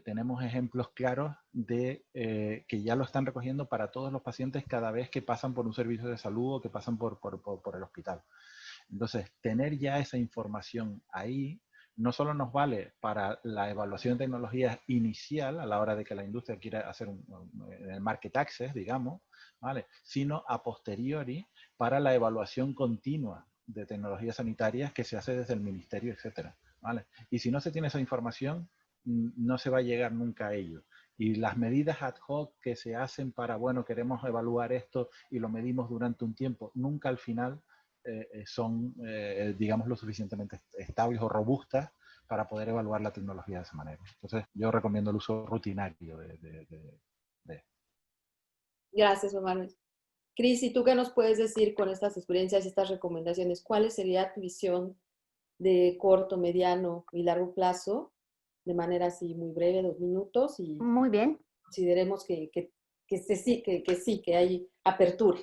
Tenemos ejemplos claros de que ya lo están recogiendo para todos los pacientes cada vez que pasan por un servicio de salud o que pasan por el hospital. Entonces, tener ya esa información ahí no solo nos vale para la evaluación de tecnologías inicial a la hora de que la industria quiera hacer el market access, digamos, ¿vale? Sino a posteriori para la evaluación continua de tecnologías sanitarias que se hace desde el ministerio, etcétera, ¿vale? Y si no se tiene esa información, no se va a llegar nunca a ello. Y las medidas ad hoc que se hacen para, bueno, queremos evaluar esto y lo medimos durante un tiempo, nunca al final son, digamos, lo suficientemente estables o robustas para poder evaluar la tecnología de esa manera. Entonces, yo recomiendo el uso rutinario de. Gracias, Juan Manuel. Cris, ¿y tú qué nos puedes decir con estas experiencias y estas recomendaciones? ¿Cuál sería tu visión de corto, mediano y largo plazo? De manera así muy breve, 2 minutos, y Muy bien. consideremos que sí, que hay apertura.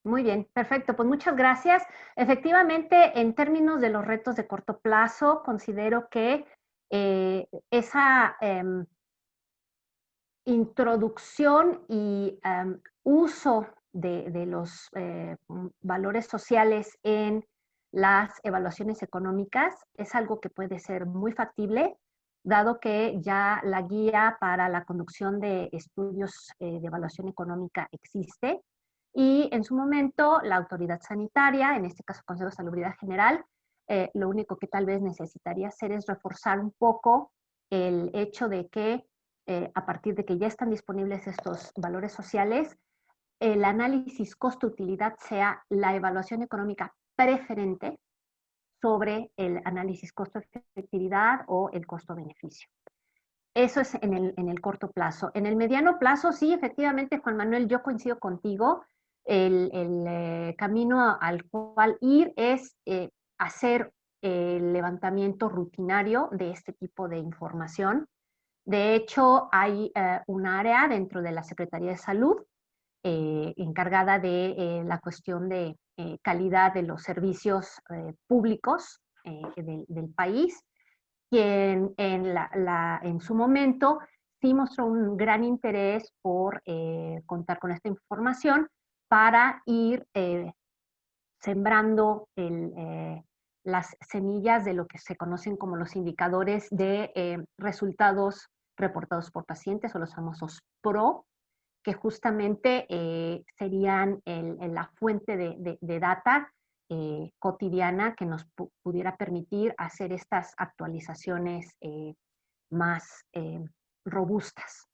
Muy bien, perfecto. Pues muchas gracias. Efectivamente, en términos de los retos de corto plazo, considero que esa introducción y uso de los valores sociales en las evaluaciones económicas es algo que puede ser muy factible, dado que ya la guía para la conducción de estudios de evaluación económica existe. Y en su momento, la autoridad sanitaria, en este caso Consejo de Salubridad General, lo único que tal vez necesitaría hacer es reforzar un poco el hecho de que a partir de que ya están disponibles estos valores sociales, el análisis costo-utilidad sea la evaluación económica preferente sobre el análisis costo-efectividad o el costo-beneficio. Eso es en el corto plazo. En el mediano plazo, sí, efectivamente, Juan Manuel, yo coincido contigo. El camino al cual ir es hacer el levantamiento rutinario de este tipo de información. De hecho, hay un área dentro de la Secretaría de Salud encargada de la cuestión de calidad de los servicios públicos del país, quien en su momento sí mostró un gran interés por contar con esta información para ir sembrando las semillas de lo que se conocen como los indicadores de resultados reportados por pacientes o los famosos PRO, que justamente serían la fuente de data cotidiana que nos pudiera permitir hacer estas actualizaciones más robustas.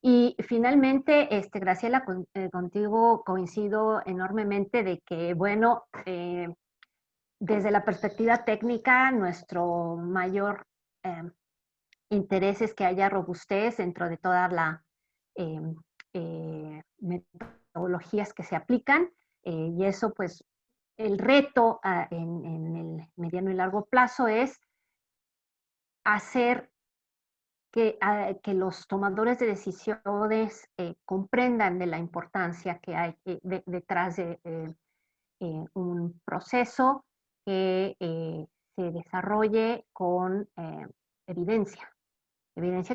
Y finalmente, Graciela, contigo coincido enormemente de que, bueno, desde la perspectiva técnica, nuestro mayor interés es que haya robustez dentro de todas las metodologías que se aplican, y eso, pues, el reto en el mediano y largo plazo es hacer que los tomadores de decisiones comprendan de la importancia que hay detrás de un proceso que se desarrolle con evidencia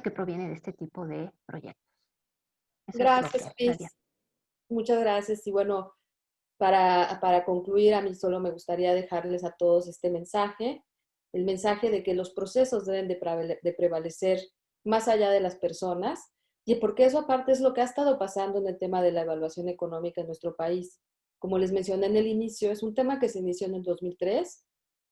que proviene de este tipo de proyectos. Eso Gracias, Cris. Muchas gracias. Y bueno, para concluir, a mí solo me gustaría dejarles a todos este mensaje, el mensaje de que los procesos deben de prevalecer más allá de las personas, y porque eso aparte es lo que ha estado pasando en el tema de la evaluación económica en nuestro país. Como les mencioné en el inicio, es un tema que se inició en el 2003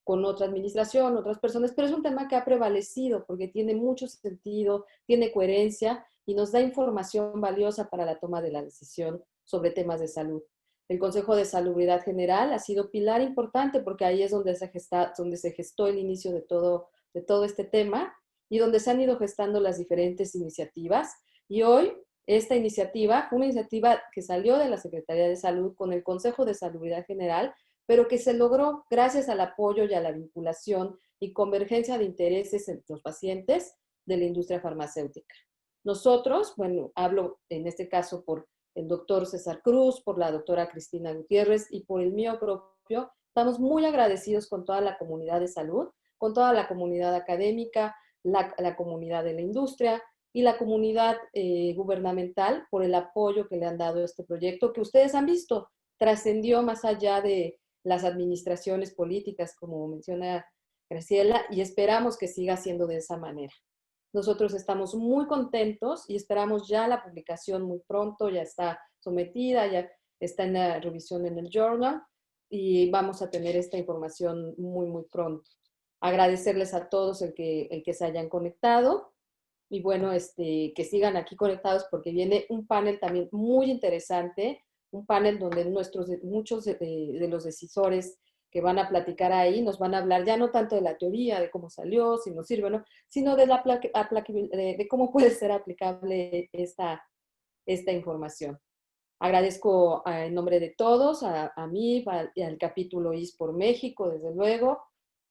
con otra administración, otras personas, pero es un tema que ha prevalecido porque tiene mucho sentido, tiene coherencia y nos da información valiosa para la toma de la decisión sobre temas de salud. El Consejo de Salubridad General ha sido pilar importante porque ahí es donde se gestó el inicio de todo este tema y donde se han ido gestando las diferentes iniciativas. Y hoy esta iniciativa fue una iniciativa que salió de la Secretaría de Salud con el Consejo de Salubridad General, pero que se logró gracias al apoyo y a la vinculación y convergencia de intereses entre los pacientes de la industria farmacéutica. Nosotros, bueno, hablo en este caso por el doctor César Cruz, por la doctora Cristina Gutiérrez y por el mío propio, estamos muy agradecidos con toda la comunidad de salud, con toda la comunidad académica, la comunidad de la industria y la comunidad gubernamental por el apoyo que le han dado a este proyecto, que ustedes han visto, trascendió más allá de las administraciones políticas, como menciona Graciela, y esperamos que siga siendo de esa manera. Nosotros estamos muy contentos y esperamos ya la publicación muy pronto, ya está sometida, ya está en la revisión en el journal y vamos a tener esta información muy, muy pronto. Agradecerles a todos el que se hayan conectado y bueno, que sigan aquí conectados porque viene un panel también muy interesante, un panel donde muchos de los decisores que van a platicar ahí nos van a hablar ya no tanto de la teoría, de cómo salió, si nos sirve o no, sino de cómo puede ser aplicable esta información. Agradezco en nombre de todos, a mí, y al capítulo IS por México, desde luego,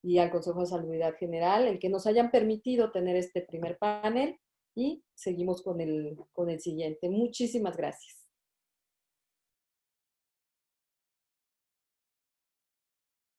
y al Consejo de Salubridad General, el que nos hayan permitido tener este primer panel y seguimos con el siguiente. Muchísimas gracias.